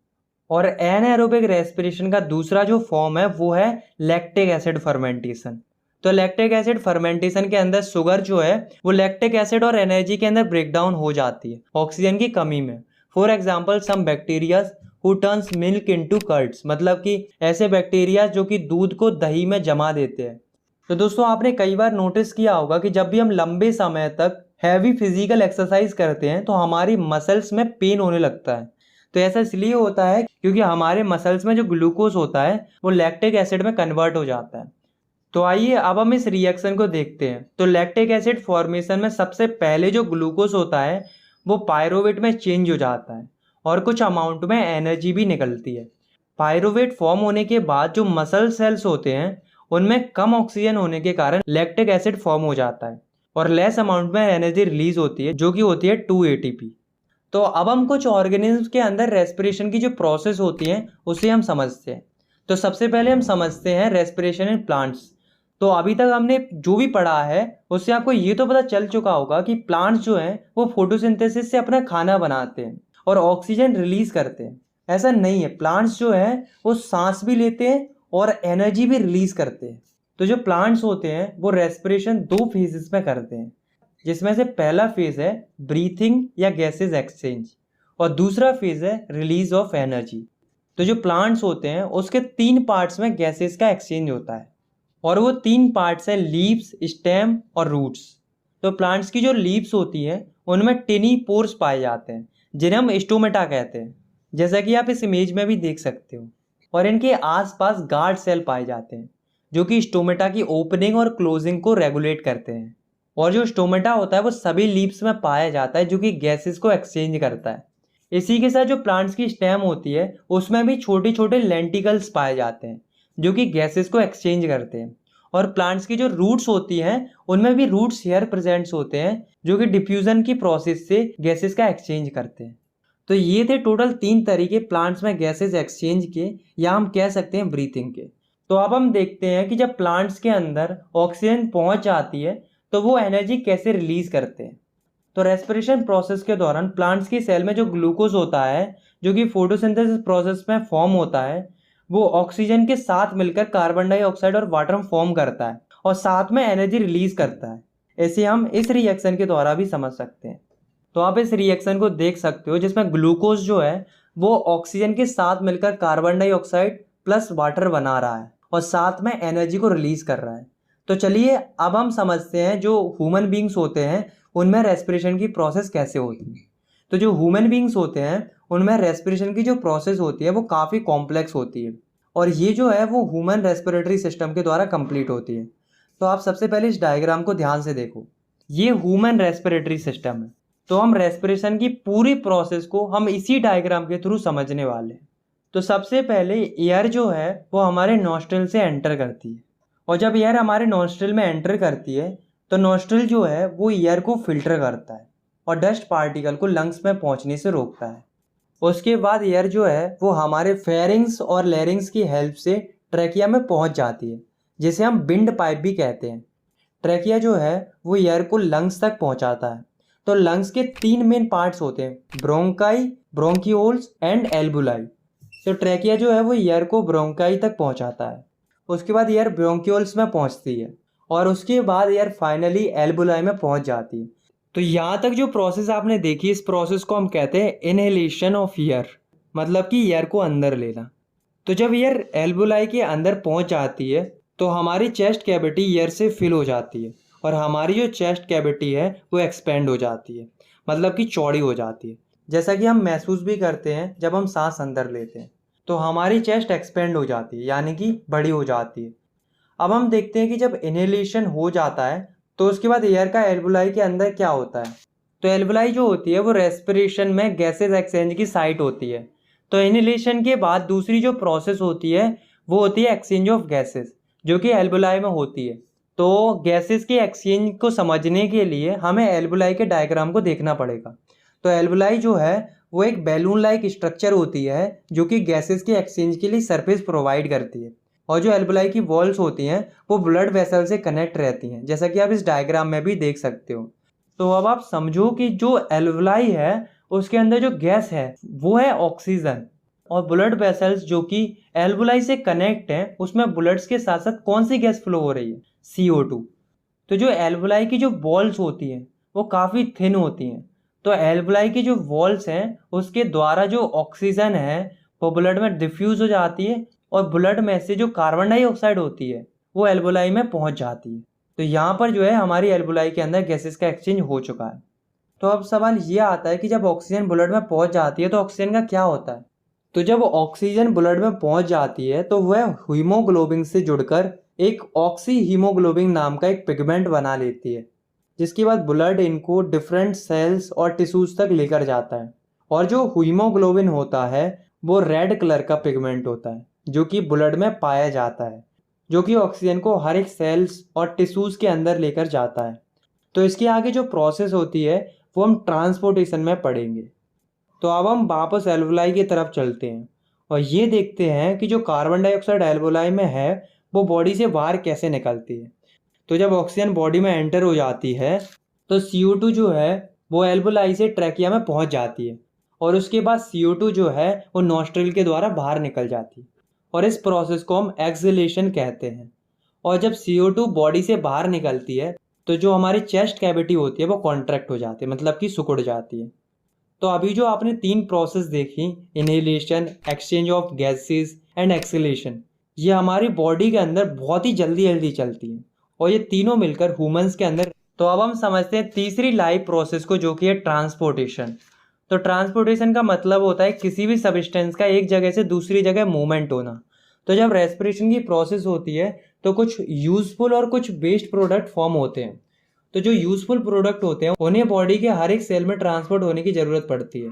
और एनारोबिक रेस्पिरेशन का दूसरा जो फॉर्म है वो है लैक्टिक एसिड फर्मेंटेशन। तो लैक्टिक एसिड फर्मेंटेशन के अंदर शुगर जो है वो लैक्टिक एसिड और एनर्जी के अंदर ब्रेक डाउन हो जाती है ऑक्सीजन की कमी में। For example some bacteria who turns milk into curds, मतलब कि ऐसे बैक्टीरिया जो कि दूध को दही में जमा देते हैं। तो दोस्तों आपने कई बार नोटिस किया होगा कि जब भी हम लंबे समय तक हैवी फिजिकल एक्सरसाइज करते हैं तो हमारी मसल्स में पेन होने लगता है। तो ऐसा इसलिए होता है क्योंकि हमारे मसल्स में जो ग्लूकोज होता है वो लैक्टिक एसिड में कन्वर्ट हो जाता है। तो आइए अब हम इस रिएक्शन को देखते हैं। तो लैक्टिक एसिड फॉर्मेशन में सबसे पहले जो ग्लूकोज होता है वो पायरोवेट में चेंज हो जाता है और कुछ अमाउंट में एनर्जी भी निकलती है। पायरोवेट फॉर्म होने के बाद जो मसल सेल्स होते हैं उनमें कम ऑक्सीजन होने के कारण लैक्टिक एसिड फॉर्म हो जाता है और लेस अमाउंट में एनर्जी रिलीज होती है, जो कि होती है 2 ATP। तो अब हम कुछ ऑर्गेनिज्म के अंदर रेस्पिरेशन की जो प्रोसेस होती है उसे हम समझते हैं। तो सबसे पहले हम समझते हैं रेस्पिरेशन इन प्लांट्स। तो अभी तक हमने जो भी पढ़ा है उससे आपको ये तो पता चल चुका होगा कि प्लांट्स जो हैं वो फोटोसिंथेसिस से अपना खाना बनाते हैं और ऑक्सीजन रिलीज करते हैं। ऐसा नहीं है, प्लांट्स जो है वो सांस भी लेते हैं और एनर्जी भी रिलीज करते हैं। तो जो प्लांट्स होते हैं वो रेस्पिरेशन 2 फेजेस में करते हैं, जिसमें से पहला फेज है ब्रीथिंग या गैसेज एक्सचेंज और दूसरा फेज है रिलीज ऑफ एनर्जी। तो जो प्लांट्स होते हैं उसके 3 पार्ट्स में गैसेज का एक्सचेंज होता है और वो 3 पार्ट्स हैं लीव्स, स्टेम और रूट्स। तो प्लांट्स की जो लीव्स होती हैं उनमें टिनी पोर्स पाए जाते हैं जिन्हें हम स्टोमेटा कहते हैं, जैसा कि आप इस इमेज में भी देख सकते हो। और इनके आसपास गार्ड सेल पाए जाते हैं जो कि स्टोमेटा की ओपनिंग और क्लोजिंग को रेगुलेट करते हैं। और जो स्टोमेटा होता है वो सभी लीव्स में पाया जाता है जो कि गैसेस को एक्सचेंज करता है। इसी के साथ जो प्लांट्स की स्टेम होती है उसमें भी छोटे छोटे लेंटिकल्स पाए जाते हैं जो कि गैसेस को एक्सचेंज करते हैं। और प्लांट्स की जो रूट्स होती हैं उनमें भी रूट्स हेयर प्रेजेंट्स होते हैं जो कि डिफ्यूजन की प्रोसेस से गैसेस का एक्सचेंज करते हैं। तो ये थे टोटल 3 तरीके प्लांट्स में गैसेस एक्सचेंज के, या हम कह सकते हैं ब्रीथिंग के। तो अब हम देखते हैं कि जब प्लांट्स के अंदर ऑक्सीजन पहुंच जाती है तो वो एनर्जी कैसे रिलीज करते हैं। तो रेस्पिरेशन प्रोसेस के दौरान प्लांट्स की सेल में जो ग्लूकोज होता है जो कि फोटोसिंथेसिस प्रोसेस में फॉर्म होता है वो ऑक्सीजन के साथ मिलकर कार्बन डाइऑक्साइड और वाटर फॉर्म करता है और साथ में एनर्जी रिलीज करता है। ऐसे हम इस रिएक्शन के द्वारा भी समझ सकते हैं। तो आप इस रिएक्शन को देख सकते हो जिसमें ग्लूकोज जो है वो ऑक्सीजन के साथ मिलकर कार्बन डाइऑक्साइड प्लस वाटर बना रहा है और साथ में एनर्जी को रिलीज कर रहा है। तो चलिए अब हम समझते हैं जो ह्यूमन बींग्स होते हैं उनमें रेस्पिरेशन की प्रोसेस कैसे होती है। तो जो ह्यूमन बींग्स होते हैं उनमें रेस्पिरेशन की जो प्रोसेस होती है वो काफ़ी कॉम्प्लेक्स होती है और ये जो है वो ह्यूमन रेस्पिरेटरी सिस्टम के द्वारा कंप्लीट होती है। तो आप सबसे पहले इस डायग्राम को ध्यान से देखो, ये ह्यूमन रेस्पिरेटरी सिस्टम है। तो हम रेस्पिरेशन की पूरी प्रोसेस को हम इसी डायग्राम के थ्रू समझने वाले हैं। तो सबसे पहले एयर जो है वो हमारे नॉस्ट्रिल से एंटर करती है और जब एयर हमारे नॉस्ट्रिल में एंटर करती है तो नॉस्ट्रिल जो है वो एयर को फिल्टर करता है और डस्ट पार्टिकल को लंग्स में पहुंचने से रोकता है। उसके बाद एयर जो है वो हमारे फेरिंग्स और लैरिंग्स की हेल्प से ट्रैकिया में पहुंच जाती है, जिसे हम विंड पाइप भी कहते हैं। ट्रैकिया जो है वो एयर को लंग्स तक पहुंचाता है। तो लंग्स के 3 मेन पार्ट्स होते हैं, ब्रोंकाई, ब्रोंकियोल्स एंड एल्बुलाई। तो ट्रैकिया जो है वो एयर को ब्रोंकाई तक पहुंचाता है, उसके बाद एयर ब्रोंकियोल्स में पहुंचती है और उसके बाद एयर फाइनली एल्बुलाई में पहुंच जाती है। तो यहाँ तक जो प्रोसेस आपने देखी, इस प्रोसेस को हम कहते हैं इनहेलेशन ऑफ एयर, मतलब कि एयर को अंदर लेना। तो जब एयर एल्बुलाई के अंदर पहुंच जाती है तो हमारी चेस्ट कैविटी एयर से फिल हो जाती है और हमारी जो चेस्ट कैविटी है वो एक्सपेंड हो जाती है, मतलब कि चौड़ी हो जाती है, जैसा कि हम महसूस भी करते हैं जब हम सांस अंदर लेते हैं। तो हमारी चेस्ट एक्सपेंड हो जाती है, यानी कि बड़ी हो जाती है। अब हम देखते हैं कि जब इनहेलेशन हो जाता है तो उसके बाद एयर का एल्बुलाई के अंदर क्या होता है। तो एल्वुलाई जो होती है वो रेस्पिरेशन में गैसेज एक्सचेंज की साइट होती है। तो इनहेलेशन के बाद दूसरी जो प्रोसेस होती है वो होती है एक्सचेंज ऑफ गैसेज, जो कि एल्वुलाई में होती है। तो गैसेज के एक्सचेंज को समझने के लिए हमें एल्वुलाई के डायग्राम को देखना पड़ेगा। तो एल्वुलाई जो है वो एक बैलून लाइक स्ट्रक्चर होती है जो कि गैसेज के एक्सचेंज के लिए सरफेस प्रोवाइड करती है। और जो एल्वुलाई की वॉल्स होती हैं वो ब्लड वेसल से कनेक्ट रहती हैं, जैसा कि आप इस डायग्राम में भी देख सकते हो। तो अब आप समझो कि जो एल्वुलाई है उसके अंदर जो गैस है वो है ऑक्सीजन, और ब्लड वेसल्स जो कि एल्वुलाई से कनेक्ट हैं उसमें ब्लड्स के साथ साथ कौन सी गैस फ्लो हो रही है, CO2। तो जो एल्वुलाई की जो वॉल्स होती हैं वो काफ़ी थिन होती हैं। तो एल्वुलाई की जो वॉल्स हैं उसके द्वारा जो ऑक्सीजन है वो ब्लड में डिफ्यूज हो जाती है, और ब्लड में से जो कार्बन डाइऑक्साइड होती है वो एल्वुलाई में पहुंच जाती है। तो यहाँ पर जो है हमारी एल्वुलाई के अंदर गैसेस का एक्सचेंज हो चुका है। तो अब सवाल ये आता है कि जब ऑक्सीजन ब्लड में पहुंच जाती है तो ऑक्सीजन का क्या होता है। तो जब ऑक्सीजन ब्लड में पहुंच जाती है तो वह हीमोग्लोबिन से जुड़कर एक ऑक्सी हीमोग्लोबिन नाम का एक पिगमेंट बना लेती है, जिसके बाद ब्लड इनको डिफरेंट सेल्स और टिश्यूज तक लेकर जाता है। और जो हीमोग्लोबिन होता है वो रेड कलर का पिगमेंट होता है जो कि ब्लड में पाया जाता है, जो कि ऑक्सीजन को हर एक सेल्स और टिश्यूज के अंदर लेकर जाता है। तो इसके आगे जो प्रोसेस होती है वो हम ट्रांसपोर्टेशन में पढ़ेंगे। तो अब हम वापस एल्वुलाई की तरफ चलते हैं और ये देखते हैं कि जो कार्बन डाइऑक्साइड एल्वुलाई में है वो बॉडी से बाहर कैसे निकलती है। तो जब ऑक्सीजन बॉडी में एंटर हो जाती है तो CO2 जो है वो एल्वुलाई से ट्रैकिया में पहुंच जाती है, और उसके बाद CO2 जो है वो नॉस्ट्रिल के द्वारा बाहर निकल जाती है, और इस प्रोसेस को हम एक्सहेलेशन कहते हैं। और जब CO2 बॉडी से बाहर निकलती है तो जो हमारी चेस्ट कैविटी होती है वो कॉन्ट्रैक्ट हो जाती है, मतलब कि सिकुड़ जाती है। तो अभी जो आपने 3 प्रोसेस देखी, inhalation, exchange of gases and exhalation, ये हमारी बॉडी के अंदर बहुत ही जल्दी जल्दी चलती है, और ये तीनों मिलकर ह्यूमंस के अंदर। तो अब हम समझते हैं तीसरी लाइफ प्रोसेस को, जो कि है ट्रांसपोर्टेशन। तो ट्रांसपोर्टेशन का मतलब होता है किसी भी सब्सटेंस का एक जगह से दूसरी जगह मूवमेंट होना। तो जब रेस्पिरेशन की प्रोसेस होती है तो कुछ यूजफुल और कुछ वेस्ट प्रोडक्ट फॉर्म होते हैं। तो जो यूजफुल प्रोडक्ट होते हैं उन्हें बॉडी के हर एक सेल में ट्रांसपोर्ट होने की ज़रूरत पड़ती है।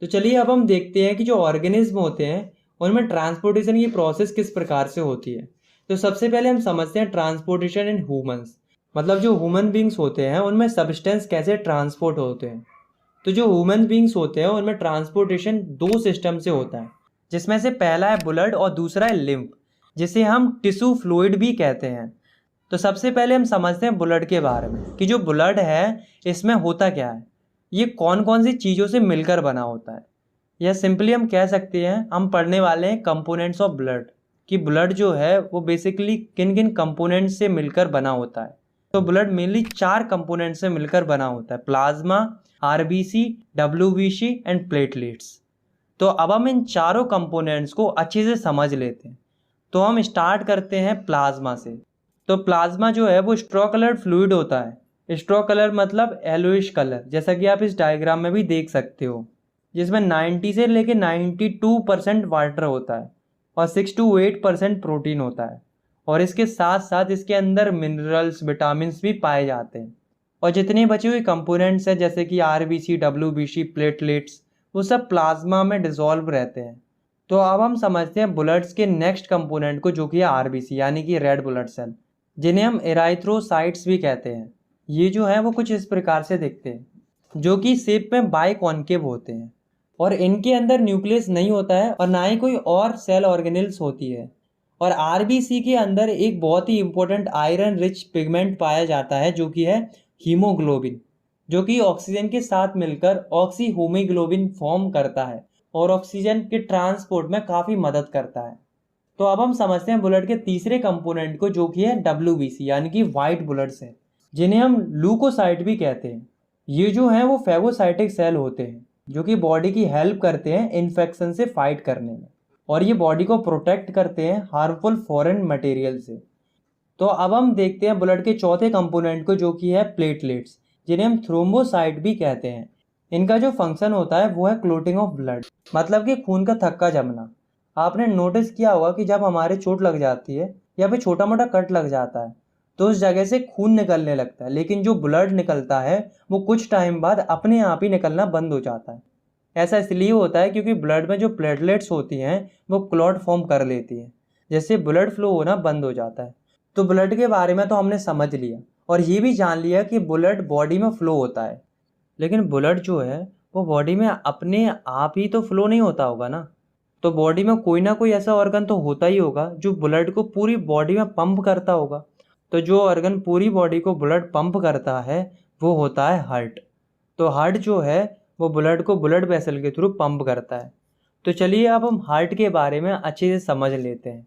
तो चलिए अब हम देखते हैं कि जो ऑर्गेनिज्म होते हैं उनमें ट्रांसपोर्टेशन की प्रोसेस किस प्रकार से होती है। तो सबसे पहले हम समझते हैं ट्रांसपोर्टेशन इन ह्यूमंस, मतलब जो ह्यूमन बींग्स होते हैं उनमें सब्सटेंस कैसे ट्रांसपोर्ट होते हैं। तो जो ह्यूमन बींग्स होते हैं उनमें ट्रांसपोर्टेशन 2 सिस्टम से होता है, जिसमें से पहला है ब्लड और दूसरा है लिम्फ, जिसे हम टिश्यू फ्लूइड भी कहते हैं। तो सबसे पहले हम समझते हैं ब्लड के बारे में कि जो ब्लड है इसमें होता क्या है, ये कौन कौन सी चीज़ों से मिलकर बना होता है। या सिंपली हम कह सकते हैं, हम पढ़ने वाले हैं कंपोनेंट्स ऑफ ब्लड, कि ब्लड जो है वो बेसिकली किन किन कंपोनेंट्स से मिलकर बना होता है। तो ब्लड मेनली 4 कंपोनेंट से मिलकर बना होता है, plasma, RBC, WBC and platelets. तो अब हम इन चारों कंपोनेंट्स को अच्छे से समझ लेते हैं। तो हम स्टार्ट करते हैं प्लाज्मा से। तो प्लाज्मा जो है वो स्ट्रॉ कलर्ड फ्लूइड होता है। स्ट्रॉ कलर मतलब येलोइश कलर, जैसा कि आप इस डायग्राम में भी देख सकते हो, जिसमें 90 से लेके 92% वाटर होता है और 6 to 8% प्रोटीन होता है, और इसके साथ साथ इसके अंदर मिनरल्स, विटामिन भी पाए जाते हैं। और जितने बचे हुए कंपोनेंट्स हैं जैसे कि RBC, WBC, प्लेटलेट्स, वो सब प्लाज्मा में डिसॉल्व रहते हैं। तो अब हम समझते हैं ब्लड्स के नेक्स्ट कंपोनेंट को, जो कि है RBC यानी कि रेड ब्लड सेल, जिन्हें हम एराइथ्रोसाइट्स भी कहते हैं। ये जो है वो कुछ इस प्रकार से दिखते हैं, जो कि शेप में बाइकॉन्केव होते हैं, और इनके अंदर न्यूक्लियस नहीं होता है और ना ही कोई और सेल ऑर्गेनेल्स होती है। और RBC के अंदर एक बहुत ही इंपॉर्टेंट आयरन रिच पिगमेंट पाया जाता है, जो कि है हीमोग्लोबिन, जो कि ऑक्सीजन के साथ मिलकर ऑक्सी हीमोग्लोबिन फॉर्म करता है और ऑक्सीजन के ट्रांसपोर्ट में काफ़ी मदद करता है। तो अब हम समझते हैं ब्लड के तीसरे कंपोनेंट को, जो कि है WBC यानी कि वाइट ब्लड सेल, जिन्हें हम ल्यूकोसाइट भी कहते हैं। ये जो हैं वो फेगोसाइटिक सेल होते हैं, जो कि बॉडी की हेल्प करते हैं इन्फेक्शन से फाइट करने में, और ये बॉडी को प्रोटेक्ट करते हैं हार्मफुल फॉरेन मटेरियल से। तो अब हम देखते हैं ब्लड के चौथे कंपोनेंट को, जो कि है प्लेटलेट्स, जिन्हें हम थ्रोम्बोसाइट भी कहते हैं। इनका जो फंक्शन होता है वो है क्लोटिंग ऑफ ब्लड, मतलब कि खून का थक्का जमना। आपने नोटिस किया होगा कि जब हमारे चोट लग जाती है या फिर छोटा मोटा कट लग जाता है तो उस जगह से खून निकलने लगता है, लेकिन जो ब्लड निकलता है वो कुछ टाइम बाद अपने आप ही निकलना बंद हो जाता है। ऐसा इसलिए होता है क्योंकि ब्लड में जो प्लेटलेट्स होती हैं वो क्लॉट फॉर्म कर लेती हैं, जिससे ब्लड फ्लो होना बंद हो जाता है। तो ब्लड के बारे में तो हमने समझ लिया और ये भी जान लिया कि ब्लड बॉडी में फ्लो होता है, लेकिन ब्लड जो है वो बॉडी में अपने आप ही तो फ्लो नहीं होता होगा ना। तो बॉडी में कोई ना कोई ऐसा ऑर्गन तो होता ही होगा जो ब्लड को पूरी बॉडी में पंप करता होगा। तो जो ऑर्गन पूरी बॉडी को ब्लड पंप करता है वो होता है हार्ट। तो हार्ट जो है वो ब्लड को ब्लड वेसल के थ्रू पंप करता है। तो चलिए अब हम हार्ट के बारे में अच्छे से समझ लेते हैं।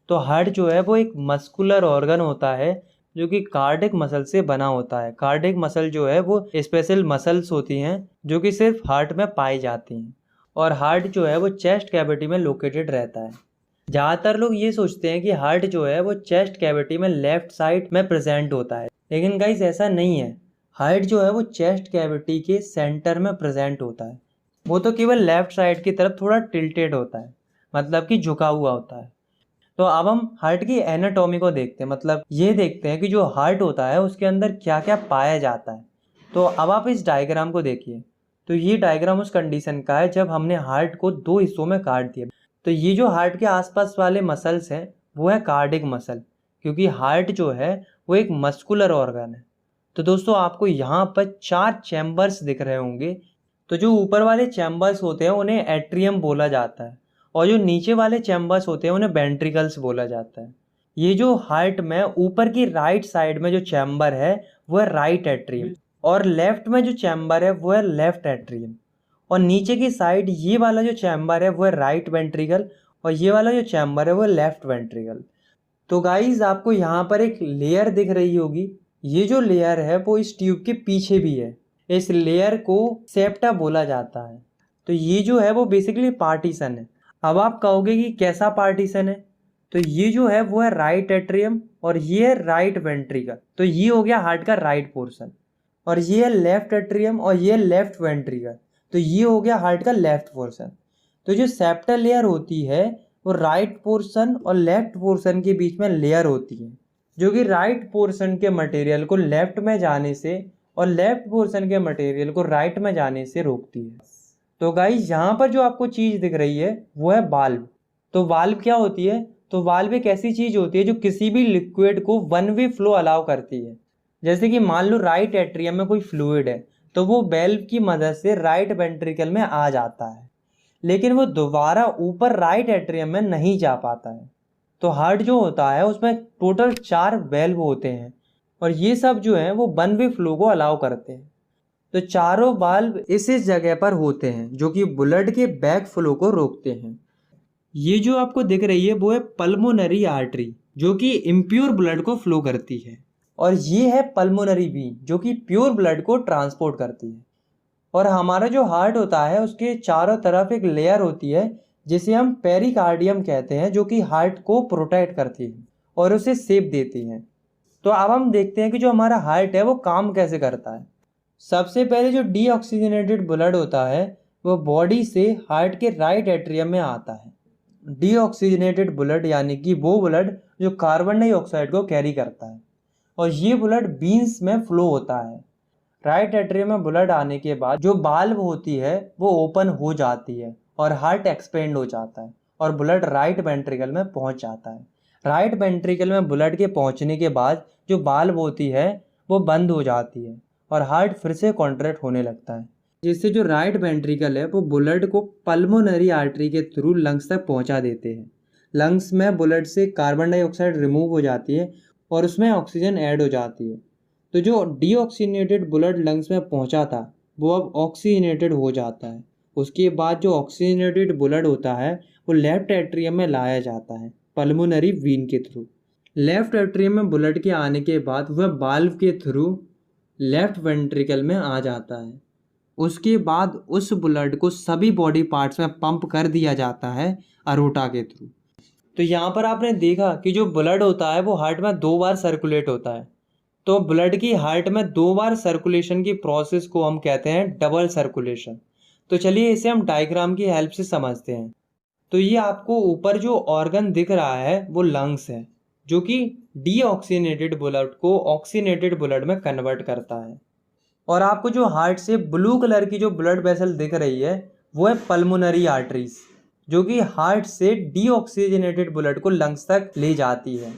तो हार्ट जो है वो एक मस्कुलर ऑर्गन होता है जो कि कार्डियक मसल से बना होता है। कार्डियक मसल जो है वो स्पेशल मसल्स होती हैं जो कि सिर्फ हार्ट में पाई जाती हैं, और हार्ट जो है वो चेस्ट कैविटी में लोकेटेड रहता है। ज़्यादातर लोग ये सोचते हैं कि हार्ट जो है वो चेस्ट कैविटी में लेफ्ट साइड में प्रेजेंट होता है, लेकिन गाइस ऐसा नहीं है। हार्ट जो है वो चेस्ट कैविटी के सेंटर में प्रेजेंट होता है। वो तो केवल लेफ्ट साइड की तरफ थोड़ा टिल्टेड होता है, मतलब कि झुका हुआ होता है। तो अब हम हार्ट की एनाटॉमी को देखते हैं, मतलब ये देखते हैं कि जो हार्ट होता है उसके अंदर क्या क्या पाया जाता है। तो अब आप इस डायग्राम को देखिए। तो ये डायग्राम उस कंडीशन का है जब हमने हार्ट को दो हिस्सों में काट दिया। तो ये जो हार्ट के आसपास वाले मसल्स हैं वो है कार्डियक मसल, क्योंकि हार्ट जो है वो एक मस्कुलर ऑर्गन है। तो दोस्तों आपको यहाँ पर 4 चैम्बर्स दिख रहे होंगे। तो जो ऊपर वाले चैम्बर्स होते हैं उन्हें एट्रियम बोला जाता है, और जो नीचे वाले चैम्बर्स होते हैं उन्हें वेंट्रिकल्स बोला जाता है। ये जो हार्ट में ऊपर की राइट साइड में जो चैम्बर है वो है राइट एट्रियम, और लेफ्ट में जो चैम्बर है वो है लेफ्ट एट्रियम, और नीचे की साइड ये वाला जो चैम्बर है वो है राइट वेंट्रिकल, और ये वाला जो चैम्बर है वो है लेफ्ट वेंट्रिकल। तो गाइज आपको यहाँ पर एक लेयर दिख रही होगी। ये जो लेयर है वो इस ट्यूब के पीछे भी है। इस लेयर को सेप्टा बोला जाता है। तो ये जो है वो बेसिकली पार्टीशन है। अब आप कहोगे कि कैसा पार्टीशन है? तो ये जो है वो है राइट एट्रियम और ये है राइट वेंट्रिकल। तो ये हो गया हार्ट का राइट पोर्शन, और ये है लेफ्ट एट्रियम और ये लेफ्ट वेंट्रिकल। तो ये हो गया हार्ट का लेफ्ट पोर्शन। तो जो सेप्टल लेयर होती है वो राइट पोर्शन और लेफ्ट पोर्शन के बीच में लेयर होती है, जो कि राइट पोर्शन के मटेरियल को लेफ्ट में जाने से और लेफ्ट पोर्शन के मटेरियल को राइट में जाने से रोकती है। तो गाइस यहाँ पर जो आपको चीज़ दिख रही है वो है वाल्व। तो वाल्व क्या होती है? तो वाल्व एक ऐसी चीज़ होती है जो किसी भी लिक्विड को वन वे फ्लो अलाउ करती है। जैसे कि मान लो राइट एट्रियम में कोई फ्लूइड है तो वो वेल्व की मदद से राइट वेंट्रिकल में आ जाता है, लेकिन वो दोबारा ऊपर राइट एट्रियम में नहीं जा पाता है। तो हार्ट जो होता है उसमें टोटल 4 वेल्व होते हैं, और ये सब जो है वो वन वे फ्लो को अलाउ करते हैं। तो चारों वाल्व इस जगह पर होते हैं जो कि ब्लड के बैक फ्लो को रोकते हैं। ये जो आपको दिख रही है वो है पल्मोनरी आर्टरी, जो कि इम्प्योर ब्लड को फ्लो करती है, और ये है पल्मोनरी वीन जो कि प्योर ब्लड को ट्रांसपोर्ट करती है। और हमारा जो हार्ट होता है उसके चारों तरफ एक लेयर होती है जिसे हम पेरिकार्डियम कहते हैं, जो कि हार्ट को प्रोटेक्ट करती है और उसे शेप देती है। तो अब हम देखते हैं कि जो हमारा हार्ट है वो काम कैसे करता है। सबसे पहले जो डीऑक्सीजनेटेड ब्लड होता है वो बॉडी से हार्ट के राइट एट्रियम में आता है। डीऑक्सीजनेटेड ब्लड यानी कि वो ब्लड जो कार्बन डाइऑक्साइड को कैरी करता है, और ये ब्लड बीन्स में फ्लो होता है। राइट एट्रियम में ब्लड आने के बाद जो वाल्व होती है वो ओपन हो जाती है और हार्ट एक्सपेंड हो जाता है और ब्लड राइट वेंट्रिकल में पहुंच जाता है। राइट वेंट्रिकल में ब्लड के पहुंचने के बाद जो वाल्व होती है वो बंद हो जाती है और हार्ट फिर से कॉन्ट्रैक्ट होने लगता है, जिससे जो राइट वेंट्रिकल है वो ब्लड को पल्मोनरी आर्टरी के थ्रू लंग्स तक पहुंचा देते हैं। लंग्स में ब्लड से कार्बन डाइऑक्साइड रिमूव हो जाती है और उसमें ऑक्सीजन ऐड हो जाती है। तो जो डीऑक्सीजनेटेड ब्लड लंग्स में पहुंचा था वो अब ऑक्सीजनेटेड हो जाता है। उसके बाद जो ऑक्सीजनेटेड ब्लड होता है वो लेफ्ट एट्रियम में लाया जाता है पल्मोनरी वीन के थ्रू। लेफ्ट एट्रियम में ब्लड के आने के बाद वह वाल्व के थ्रू लेफ्ट वेंट्रिकल में आ जाता है। उसके बाद उस ब्लड को सभी बॉडी पार्ट्स में पंप कर दिया जाता है अरोटा के थ्रू। तो यहाँ पर आपने देखा कि जो ब्लड होता है वो हार्ट में 2 बार सर्कुलेट होता है। तो ब्लड की हार्ट में 2 बार सर्कुलेशन की प्रोसेस को हम कहते हैं डबल सर्कुलेशन। तो चलिए इसे हम डायग्राम की हेल्प से समझते हैं। तो ये आपको ऊपर जो ऑर्गन दिख रहा है वो लंग्स है, जो कि डीऑक्सीनेटेड ब्लड को ऑक्सीनेटेड ब्लड में कन्वर्ट करता है। और आपको जो हार्ट से ब्लू कलर की जो ब्लड वेसल दिख रही है वो है पल्मोनरी आर्टरीज, जो कि हार्ट से डीऑक्सीजनेटेड ब्लड को लंग्स तक ले जाती है।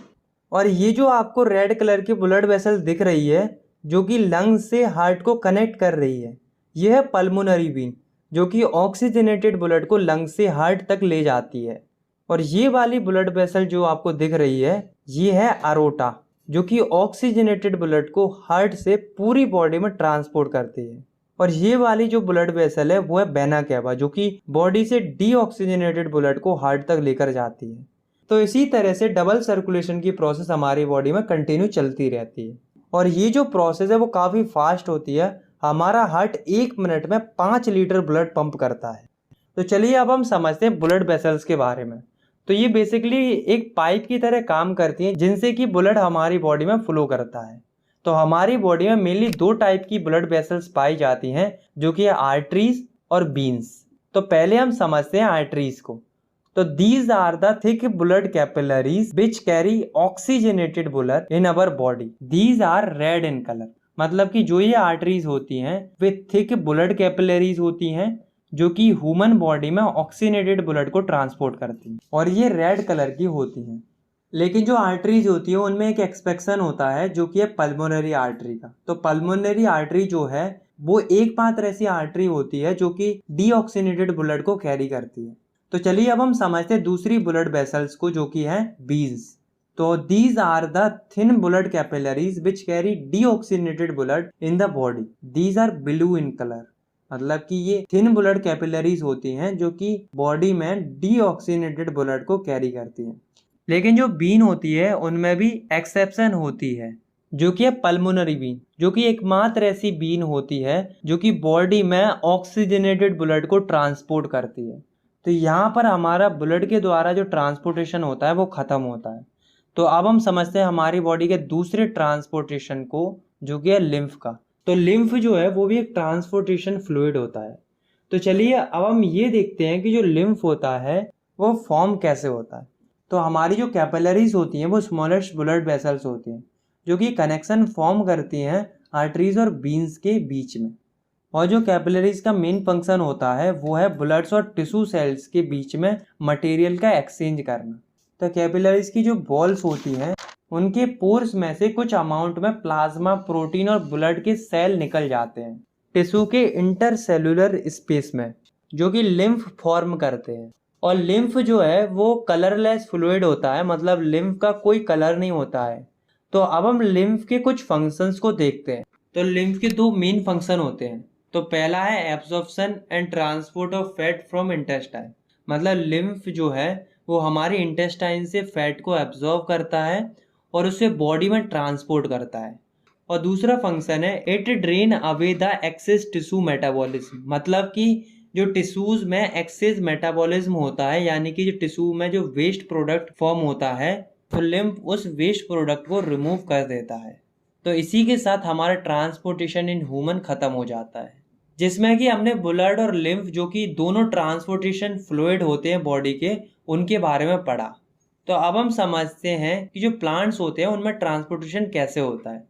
और ये जो आपको रेड कलर की ब्लड वेसल दिख रही है जो कि लंग्स से हार्ट को कनेक्ट कर रही है, यह है पल्मोनरी वेन, जो कि ऑक्सीजनेटेड ब्लड को लंग्स से हार्ट तक ले जाती है। और ये वाली ब्लड वेसल जो आपको दिख रही है ये है अरोटा, जो कि ऑक्सीजनेटेड ब्लड को हार्ट से पूरी बॉडी में ट्रांसपोर्ट करती है। और ये वाली जो ब्लड वेसल है वो है वेना कैवा, जो कि बॉडी से डीऑक्सीजनेटेड ब्लड को हार्ट तक लेकर जाती है। तो इसी तरह से डबल सर्कुलेशन की प्रोसेस हमारी बॉडी में कंटिन्यू चलती रहती है। और ये जो प्रोसेस है वो काफ़ी फास्ट होती है। हमारा हार्ट 1 मिनट में 5 लीटर ब्लड पंप करता है। तो चलिए अब हम समझते हैं ब्लड वेसल्स के बारे में। तो ये बेसिकली एक पाइप की तरह काम करती हैं जिनसे कि ब्लड हमारी बॉडी में फ्लो करता है। तो हमारी बॉडी में मेनली 2 टाइप की ब्लड वेसल्स पाई जाती हैं, जो कि है आर्टरीज और बीन्स। तो पहले हम समझते हैं आर्टरीज को। तो these are the thick blood capillaries which carry oxygenated blood in our body. These are red in colour. मतलब कि जो ये आर्टरीज होती हैं वे थिक ब्लड कैपिलरीज होती हैं जो कि ह्यूमन बॉडी में ऑक्सीजनेटेड ब्लड को ट्रांसपोर्ट करती हैं, और ये रेड कलर की होती हैं। लेकिन जो आर्टरीज होती है उनमें एक एक्सपेक्शन होता है जो कि है पल्मोनरी आर्टरी का। तो पल्मोनरी आर्टरी जो है वो एकमात्र ऐसी आर्टरी होती है जो कि डीऑक्सीनेटेड ब्लड को कैरी करती है। तो चलिए अब हम समझते हैं दूसरी ब्लड वेसल्स को, जो कि है वीन्स। तो these are the thin blood capillaries which carry deoxygenated blood in the body. These are blue in colour. मतलब कि ये थिन ब्लड कैपिलरीज होती हैं जो कि बॉडी में डीऑक्सीनेटेड ब्लड को कैरी करती हैं। लेकिन जो बीन होती है उनमें भी एक्सेप्शन होती है, जो कि है पल्मोनरी बीन, जो कि एकमात्र ऐसी बीन होती है जो कि बॉडी में ऑक्सीजनेटेड ब्लड को ट्रांसपोर्ट करती है। तो यहाँ पर हमारा ब्लड के द्वारा जो ट्रांसपोर्टेशन होता है वो ख़त्म होता है। तो अब हम समझते हैं हमारी बॉडी के दूसरे ट्रांसपोर्टेशन को, जो कि है लिम्फ का। तो लिम्फ जो है वो भी एक ट्रांसपोर्टेशन फ्लूइड होता है। तो चलिए अब हम ये देखते हैं कि जो लिम्फ होता है वो फॉर्म कैसे होता है। तो हमारी जो कैपिलरीज होती हैं वो स्मॉलेस्ट ब्लड वेसल्स होती हैं जो कि कनेक्शन फॉर्म करती हैं आर्टरीज और बीन्स के बीच में। और जो कैपिलरीज का मेन फंक्शन होता है वो है ब्लड्स और टिश्यू सेल्स के बीच में मटेरियल का एक्सचेंज करना। तो कैपिलरीज की जो बॉल्स होती हैं उनके पोर्स में से कुछ अमाउंट में प्लाज्मा, प्रोटीन और ब्लड के सेल निकल जाते हैं टिश्यू के इंटरसेलुलर स्पेस में, जो कि लिम्फ फॉर्म करते हैं। और लिम्फ जो है वो कलरलेस फ्लूइड होता है, मतलब लिम्फ का कोई कलर नहीं होता है। तो अब हम लिम्फ के कुछ फंक्शंस को देखते हैं। तो लिम्फ के 2 मेन फंक्शन होते हैं। तो पहला है absorption and transport of fat from intestine. मतलब लिम्फ जो है वो हमारे इंटेस्टाइन से फैट को एब्जॉर्ब करता है और उसे बॉडी में ट्रांसपोर्ट करता है। और दूसरा फंक्शन है it drain away the excess tissue metabolism. मतलब कि जो टिश्यूज में एक्सेस मेटाबॉलिज्म होता है, यानी कि जो टिश्यू में जो वेस्ट प्रोडक्ट फॉर्म होता है, तो लिम्फ उस वेस्ट प्रोडक्ट को रिमूव कर देता है। तो इसी के साथ हमारा ट्रांसपोर्टेशन इन ह्यूमन खत्म हो जाता है, जिसमें कि हमने ब्लड और लिम्फ, जो कि दोनों ट्रांसपोर्टेशन फ्लूइड होते हैं बॉडी के, उनके बारे में पढ़ा। तो अब हम समझते हैं कि जो प्लांट्स होते हैं उनमें ट्रांसपोर्टेशन कैसे होता है।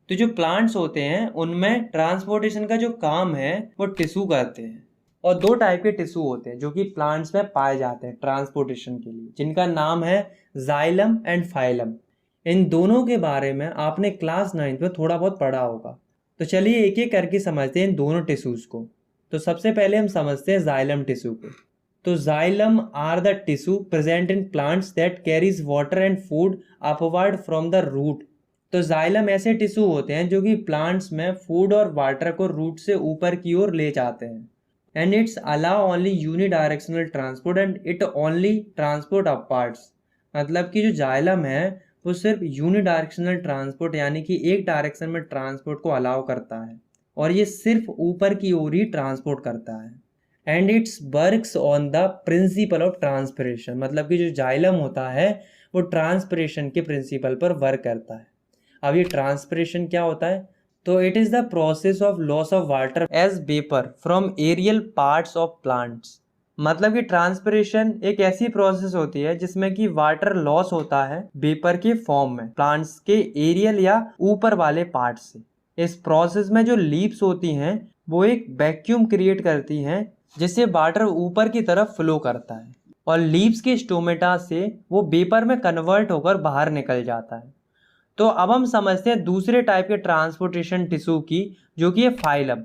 तो जो प्लांट्स होते हैं उनमें ट्रांसपोर्टेशन का जो काम है वो टिश्यू करते हैं। और 2 टाइप के टिश्यू होते हैं जो कि प्लांट्स में पाए जाते हैं ट्रांसपोर्टेशन के लिए, जिनका नाम है जाइलम एंड फाइलम। इन दोनों के बारे में आपने क्लास 9th में थोड़ा बहुत पढ़ा होगा। तो चलिए एक एक करके समझते हैं इन दोनों टिश्यूज़ को। तो सबसे पहले हम समझते हैं जाइलम टिश्यू को। तो xylem are the tissue present in plants that carries water and food upward from the root. तो जाइलम ऐसे टिश्यू होते हैं जो कि प्लांट्स में फूड और वाटर को रूट से ऊपर की ओर ले जाते हैं। And it's allow only unidirectional transport and it only transport upwards. मतलब कि जो जाइलम है वो सिर्फ यूनिडायरेक्शनल ट्रांसपोर्ट, यानी कि एक डायरेक्शन में ट्रांसपोर्ट को अलाउ करता है, और ये सिर्फ ऊपर की ओर ही ट्रांसपोर्ट करता है। And it's works on the principle of transpiration. मतलब कि जो जाइलम होता है वो ट्रांसपिरेशन के प्रिंसिपल पर वर्क करता है। अब ये ट्रांसपिरेशन क्या होता है? तो it is the process of loss of water as vapour from aerial parts of plants. मतलब कि ट्रांसपिरेशन एक ऐसी प्रोसेस होती है जिसमें कि वाटर लॉस होता है वेपर के फॉर्म में प्लांट्स के एरियल या ऊपर वाले पार्ट से। इस प्रोसेस में जो लीव्स होती हैं वो एक वैक्यूम क्रिएट करती हैं जिससे वाटर ऊपर की तरफ फ्लो करता है और लीव्स के स्टोमेटा से वो वेपर में कन्वर्ट होकर बाहर निकल जाता है। तो अब हम समझते हैं दूसरे टाइप के ट्रांसपोर्टेशन टिश्यू की, जो कि है फाइलम।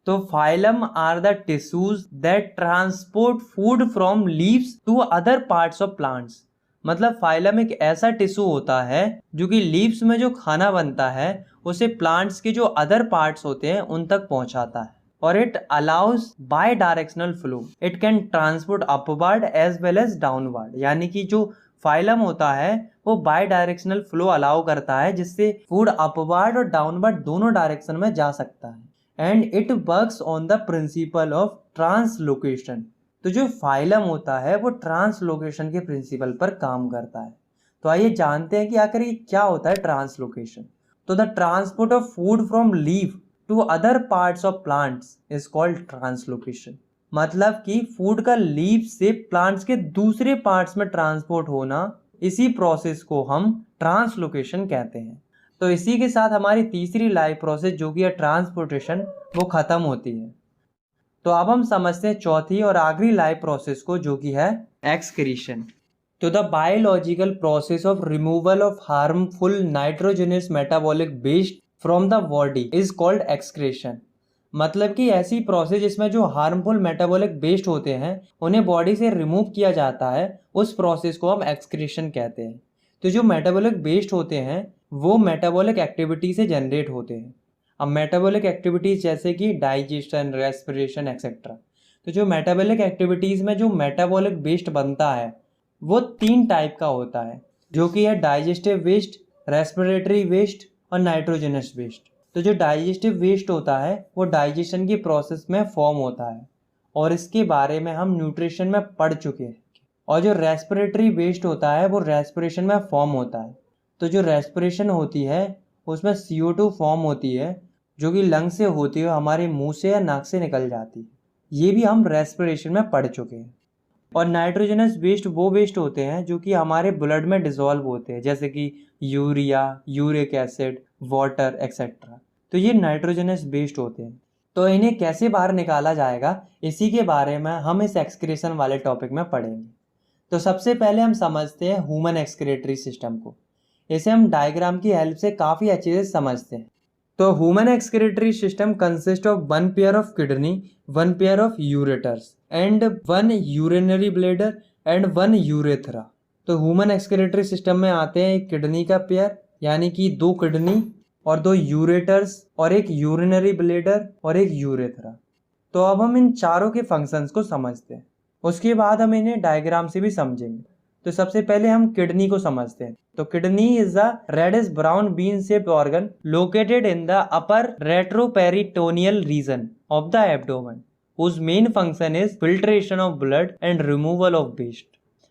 तो phloem are the tissues that transport food from leaves to other parts of plants. मतलब फाइलम एक ऐसा टिश्यू होता है जो कि लीव्स में जो खाना बनता है उसे प्लांट्स के जो अदर पार्ट्स होते हैं उन तक पहुंचाता है। और it allows bidirectional flow, it can transport upward as well as downward. यानी कि जो फाइलम होता है वो बाय डायरेक्शनल फ्लो अलाउ करता है जिससे फूड अपवर्ड और डाउनवर्ड दोनों डायरेक्शन में जा सकता है। And it works on the principle of translocation. तो जो फाइलम होता है वो ट्रांसलोकेशन के प्रिंसिपल पर काम करता है। तो आइए जानते हैं कि आखिर ये क्या होता है ट्रांसलोकेशन। तो the transport of food from leaf to other parts of plants is called translocation. मतलब कि फूड का लीफ से प्लांट्स के दूसरे पार्ट्स में ट्रांसपोर्ट होना, इसी प्रोसेस को हम ट्रांसलोकेशन कहते हैं। तो इसी के साथ हमारी तीसरी लाइफ प्रोसेस जो कि है ट्रांसपोर्टेशन वो खत्म होती है। तो अब हम समझते हैं चौथी और आखिरी लाइफ प्रोसेस को, जो कि है एक्सक्रीशन। तो the biological process of removal of harmful nitrogenous metabolic waste from the body is called excretion. मतलब कि ऐसी प्रोसेस जिसमें जो हार्मफुल मेटाबॉलिक वेस्ट होते हैं उन्हें बॉडी से रिमूव किया जाता है, उस प्रोसेस को हम एक्सक्रीशन कहते हैं। तो जो मेटाबॉलिक वेस्ट होते हैं वो मेटाबॉलिक एक्टिविटी से जनरेट होते हैं। अब मेटाबॉलिक एक्टिविटीज़ जैसे कि डाइजेशन, रेस्पिरेशन एक्सेट्रा। तो जो मेटाबॉलिक एक्टिविटीज़ में जो मेटाबॉलिक वेस्ट बनता है वो 3 टाइप का होता है, जो कि है डाइजेस्टिव वेस्ट, रेस्पिरेटरी वेस्ट और नाइट्रोजनस वेस्ट। तो जो डाइजेस्टिव वेस्ट होता है वो डाइजेशन की प्रोसेस में फॉर्म होता है और इसके बारे में हम न्यूट्रिशन में पढ़ चुके हैं। और जो रेस्पिरेटरी वेस्ट होता है वो रेस्पिरेशन में फॉर्म होता है। तो जो रेस्पिरेशन होती है उसमें CO2 फॉर्म होती है जो कि लंग से होती है, हमारे मुंह से या नाक से निकल जाती है। ये भी हम रेस्पिरेशन में पढ़ चुके हैं। और नाइट्रोजनस वेस्ट वो वेस्ट होते हैं जो कि हमारे ब्लड में डिसॉल्व होते हैं, जैसे कि urea, uric acid, water etcetera. तो ये नाइट्रोजनस वेस्ट होते हैं। तो इन्हें कैसे बाहर निकाला जाएगा इसी के बारे में हम इस एक्सक्रीशन वाले टॉपिक में पढ़ेंगे। तो सबसे पहले हम समझते हैं ह्यूमन एक्सक्रीटरी सिस्टम को। इसे हम डायग्राम की हेल्प से काफ़ी अच्छे से समझते हैं। तो human excretory system consist of 1 pair of kidney, 1 pair of ureters and 1 urinary bladder and 1 urethra. तो ह्यूमन एक्सक्रीटरी सिस्टम में आते हैं एक किडनी का पेयर, यानी कि 2 किडनी और 2 यूरेटर्स और एक यूरिनरी ब्लैडर और एक यूरेथ्रा। तो अब हम इन चारों के फंक्शंस को समझते हैं, उसके बाद हम इन्हें डायग्राम से भी समझेंगे। तो सबसे पहले हम किडनी को समझते हैं। तो kidney is a reddish brown bean shaped organ located in the upper retroperitoneal region of the abdomen whose main function is filtration of blood and removal of waste.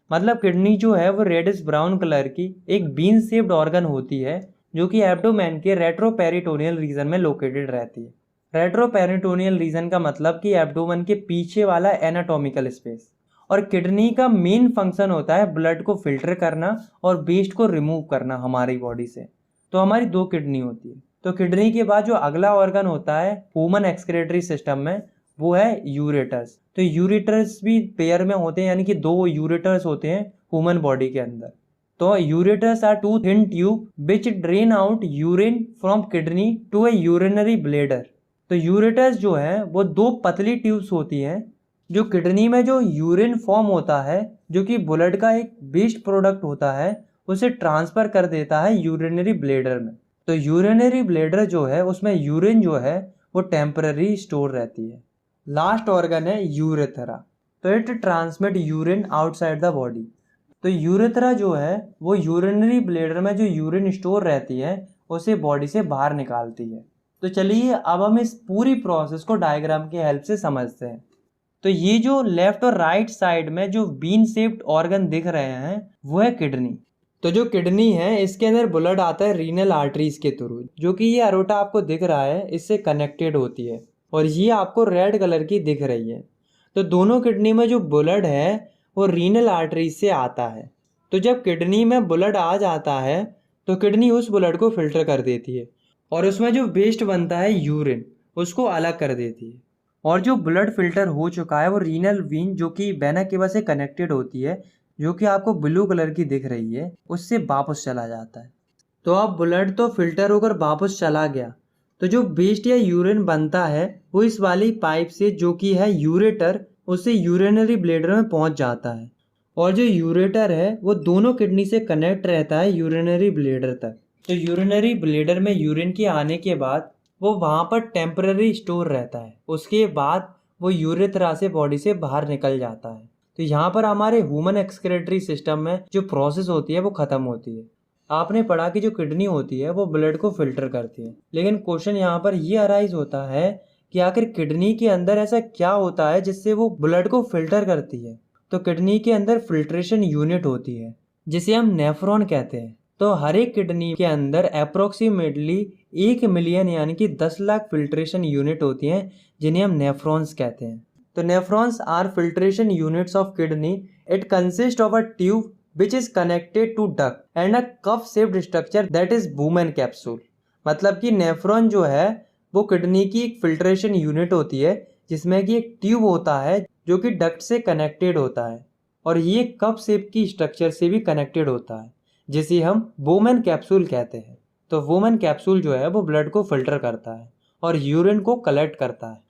मतलब किडनी जो है वो रेडिश ब्राउन कलर की एक been shaped organ होती है जो कि एब्डोमेन के रेट्रोपेरिटोनियल रीजन में लोकेटेड रहती है। रेट्रोपेरिटोनियल रीजन का मतलब कि एब्डोमेन के पीछे वाला एनाटॉमिकल स्पेस। और किडनी का मेन फंक्शन होता है ब्लड को फिल्टर करना और वेस्ट को रिमूव करना हमारी बॉडी से। तो हमारी 2 किडनी होती है। तो किडनी के बाद जो अगला ऑर्गन होता है ह्यूमन एक्सक्रीटरी सिस्टम में वो है यूरेटर्स। तो यूरेटर्स भी पेयर में होते हैं, यानी कि 2 यूरेटर्स होते हैं ह्यूमन बॉडी के अंदर। तो ureters are 2 thin tube which drain out urine from kidney to a urinary bladder. तो यूरेटर्स जो है वो 2 पतली ट्यूब्स होती हैं जो किडनी में जो यूरिन फॉर्म होता है जो कि ब्लड का एक वेस्ट प्रोडक्ट होता है उसे ट्रांसफर कर देता है यूरिनरी ब्लैडर में। तो यूरिनरी ब्लैडर जो है उसमें यूरिन जो है वो टेम्पररी स्टोर रहती है। लास्ट ऑर्गन है यूरेथ्रा। तो it transmit urine outside the body. तो यूरेथ्रा जो है वो यूरिनरी ब्लैडर में जो यूरिन स्टोर रहती है उसे बॉडी से बाहर निकालती है। तो चलिए अब हम इस पूरी प्रोसेस को डायग्राम की हेल्प से समझते हैं। तो ये जो लेफ्ट और राइट साइड में जो बीन शेप्ड ऑर्गन दिख रहे हैं वो है किडनी। तो जो किडनी है इसके अंदर ब्लड आता है रीनल आर्टरीज के थ्रू, जो कि ये अरोटा आपको दिख रहा है इससे कनेक्टेड होती है और ये आपको रेड कलर की दिख रही है। तो दोनों किडनी में जो ब्लड है वो रीनल आर्टरी से आता है। तो जब किडनी में ब्लड आ जाता है तो किडनी उस ब्लड को फिल्टर कर देती है और उसमें जो वेस्ट बनता है यूरिन उसको अलग कर देती है। और जो ब्लड फिल्टर हो चुका है वो रीनल वीन जो कि वेना केवा से कनेक्टेड होती है, जो कि आपको ब्लू कलर की दिख रही है, उससे वापस चला जाता है। तो अब ब्लड तो फिल्टर होकर वापस चला गया, तो जो वेस्ट या यूरिन बनता है वो इस वाली पाइप से जो कि है यूरेटर, उससे यूरिनरी ब्लैडर में पहुंच जाता है। और जो यूरेटर है वो दोनों किडनी से कनेक्ट रहता है यूरिनरी ब्लैडर तक। तो यूरिनरी ब्लैडर में यूरिन के आने के बाद वो वहाँ पर टेम्पररी स्टोर रहता है, उसके बाद वो यूरेथ्रा से बॉडी से बाहर निकल जाता है। तो यहाँ पर हमारे ह्यूमन एक्सक्रीटरी सिस्टम में जो प्रोसेस होती है वो ख़त्म होती है। आपने पढ़ा कि जो किडनी होती है वो ब्लड को फिल्टर करती है, लेकिन क्वेश्चन यहाँ पर ये अराइज होता है कि आखिर किडनी के अंदर ऐसा क्या होता है जिससे वो ब्लड को फिल्टर करती है। तो किडनी के अंदर फिल्ट्रेशन यूनिट होती है जिसे हम नेफ्रॉन कहते हैं। तो हर एक किडनी के अंदर अप्रोक्सीमेटली 1 मिलियन यानी कि 10 लाख फिल्ट्रेशन यूनिट होती हैं जिन्हें हम नेफ्रॉन्स कहते हैं। तो nephrons are filtration units of kidney. It consist of a tube which is connected to duct and a cup shaped structure that is Bowman capsule। मतलब कि नेफ्रॉन जो है वो किडनी की एक फिल्ट्रेशन यूनिट होती है जिसमें कि एक ट्यूब होता है जो कि डक्ट से कनेक्टेड होता है और ये कप शेप की स्ट्रक्चर से भी कनेक्टेड होता है जिसे हम बोमैन कैप्सूल कहते हैं। तो बोमैन कैप्सूल जो है वो ब्लड को फिल्टर करता है और यूरिन को कलेक्ट करता है।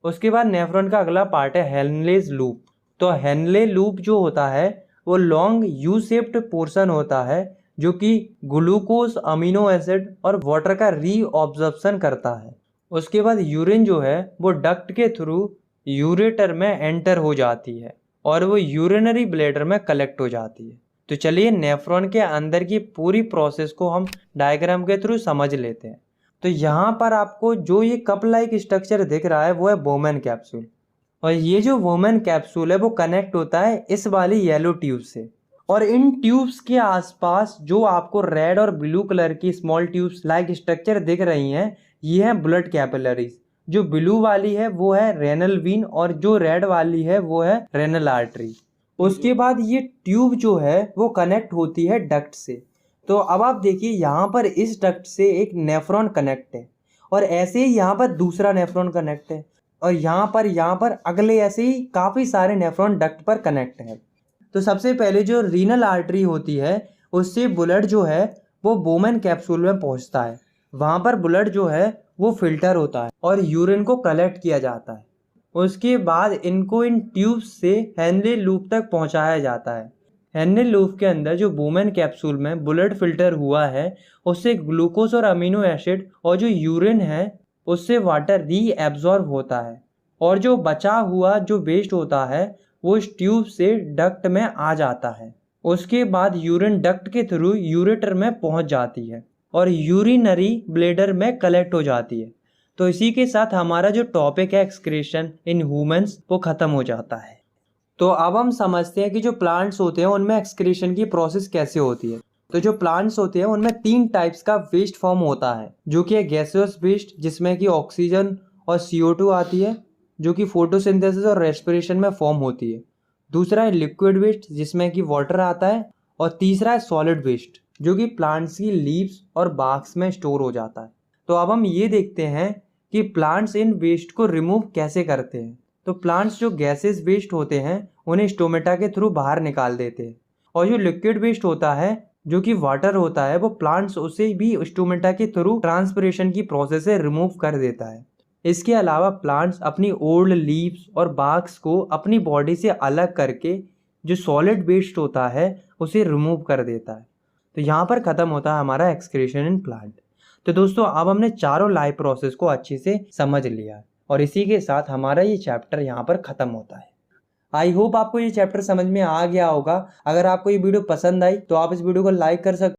उसके बाद नेफ्रॉन का अगला पार्ट है हेनलेज लूप। तो हेनले लूप जो होता है वो लॉन्ग यू शेप्ड पोर्शन होता है जो कि ग्लूकोज, अमीनो एसिड और वाटर का रीअब्जॉर्प्शन करता है। उसके बाद यूरिन जो है वो डक्ट के थ्रू यूरेटर में एंटर हो जाती है और वो यूरिनरी ब्लैडर में कलेक्ट हो जाती है। तो चलिए नेफ्रॉन के अंदर की पूरी प्रोसेस को हम डायग्राम के थ्रू समझ लेते हैं। तो यहाँ पर आपको जो ये कप लाइक स्ट्रक्चर दिख रहा है वो है बोमैन कैप्सूल और ये जो वोमेन कैप्सूल है वो कनेक्ट होता है इस वाली येलो ट्यूब से। और इन ट्यूब्स के आसपास जो आपको रेड और ब्लू कलर की स्मॉल ट्यूब्स लाइक स्ट्रक्चर दिख रही हैं ये हैं ब्लड कैपिलरीज। जो ब्लू वाली है वो है रेनल वीन और जो रेड वाली है वो है रेनल आर्टरी। उसके बाद ये ट्यूब जो है वो कनेक्ट होती है डक्ट से। तो अब आप देखिए यहाँ पर इस डक्ट से एक नेफ्रॉन कनेक्ट है और ऐसे ही यहाँ पर दूसरा नेफ्रॉन कनेक्ट है और यहाँ पर अगले ऐसे ही काफ़ी सारे नेफ्रॉन डक्ट पर कनेक्ट है। तो सबसे पहले जो रीनल आर्टरी होती है उससे ब्लड जो है वो बोमैन कैप्सूल में पहुँचता है। वहाँ पर ब्लड जो है वो फिल्टर होता है और यूरिन को कलेक्ट किया जाता है। उसके बाद इनको इन ट्यूब्स से हेनले लूप तक पहुँचाया जाता है। हेनले लूप के अंदर जो बोमैन कैप्सूल में ब्लड फिल्टर हुआ है उससे ग्लूकोज और अमीनो एसिड और जो यूरिन है उससे वाटर रीएब्जॉर्ब होता है और जो बचा हुआ जो वेस्ट होता है वो इस ट्यूब से डक्ट में आ जाता है। उसके बाद यूरिन डक्ट के थ्रू यूरेटर में पहुंच जाती है और यूरिनरी ब्लैडर में कलेक्ट हो जाती है। तो इसी के साथ हमारा जो टॉपिक है एक्सक्रीशन इन ह्यूमंस वो ख़त्म हो जाता है। तो अब हम समझते हैं कि जो प्लांट्स होते हैं उनमें एक्सक्रीशन की प्रोसेस कैसे होती है। तो जो प्लांट्स होते हैं उनमें 3 टाइप्स का वेस्ट फॉर्म होता है, जो कि है गैसियस वेस्ट जिसमें कि ऑक्सीजन और CO2 आती है जो कि फोटोसिंथेसिस और रेस्पिरेशन में फॉर्म होती है। दूसरा है लिक्विड वेस्ट जिसमें कि वाटर आता है और तीसरा है सॉलिड वेस्ट जो कि प्लांट्स की लीव्स और बाक्स में स्टोर हो जाता है। तो अब हम ये देखते हैं कि प्लांट्स इन वेस्ट को रिमूव कैसे करते हैं। तो प्लांट्स जो गैसेस वेस्ट होते हैं उन्हें स्टोमेटा के थ्रू बाहर निकाल देते हैं और जो लिक्विड वेस्ट होता है जो कि वाटर होता है वो प्लांट्स उसे भी स्टोमेटा के थ्रू ट्रांसपिरेशन की प्रोसेस से रिमूव कर देता है। इसके अलावा प्लांट्स अपनी ओल्ड लीव्स और बार्क्स को अपनी बॉडी से अलग करके जो सॉलिड वेस्ट होता है उसे रिमूव कर देता है। तो यहाँ पर ख़त्म होता है हमारा एक्सक्रीशन इन प्लांट। तो दोस्तों अब हमने चारों लाइफ प्रोसेस को अच्छे से समझ लिया और इसी के साथ हमारा ये चैप्टर यहाँ पर ख़त्म होता है। आई होप आपको ये चैप्टर समझ में आ गया होगा। अगर आपको ये वीडियो पसंद आई तो आप इस वीडियो को लाइक कर सकते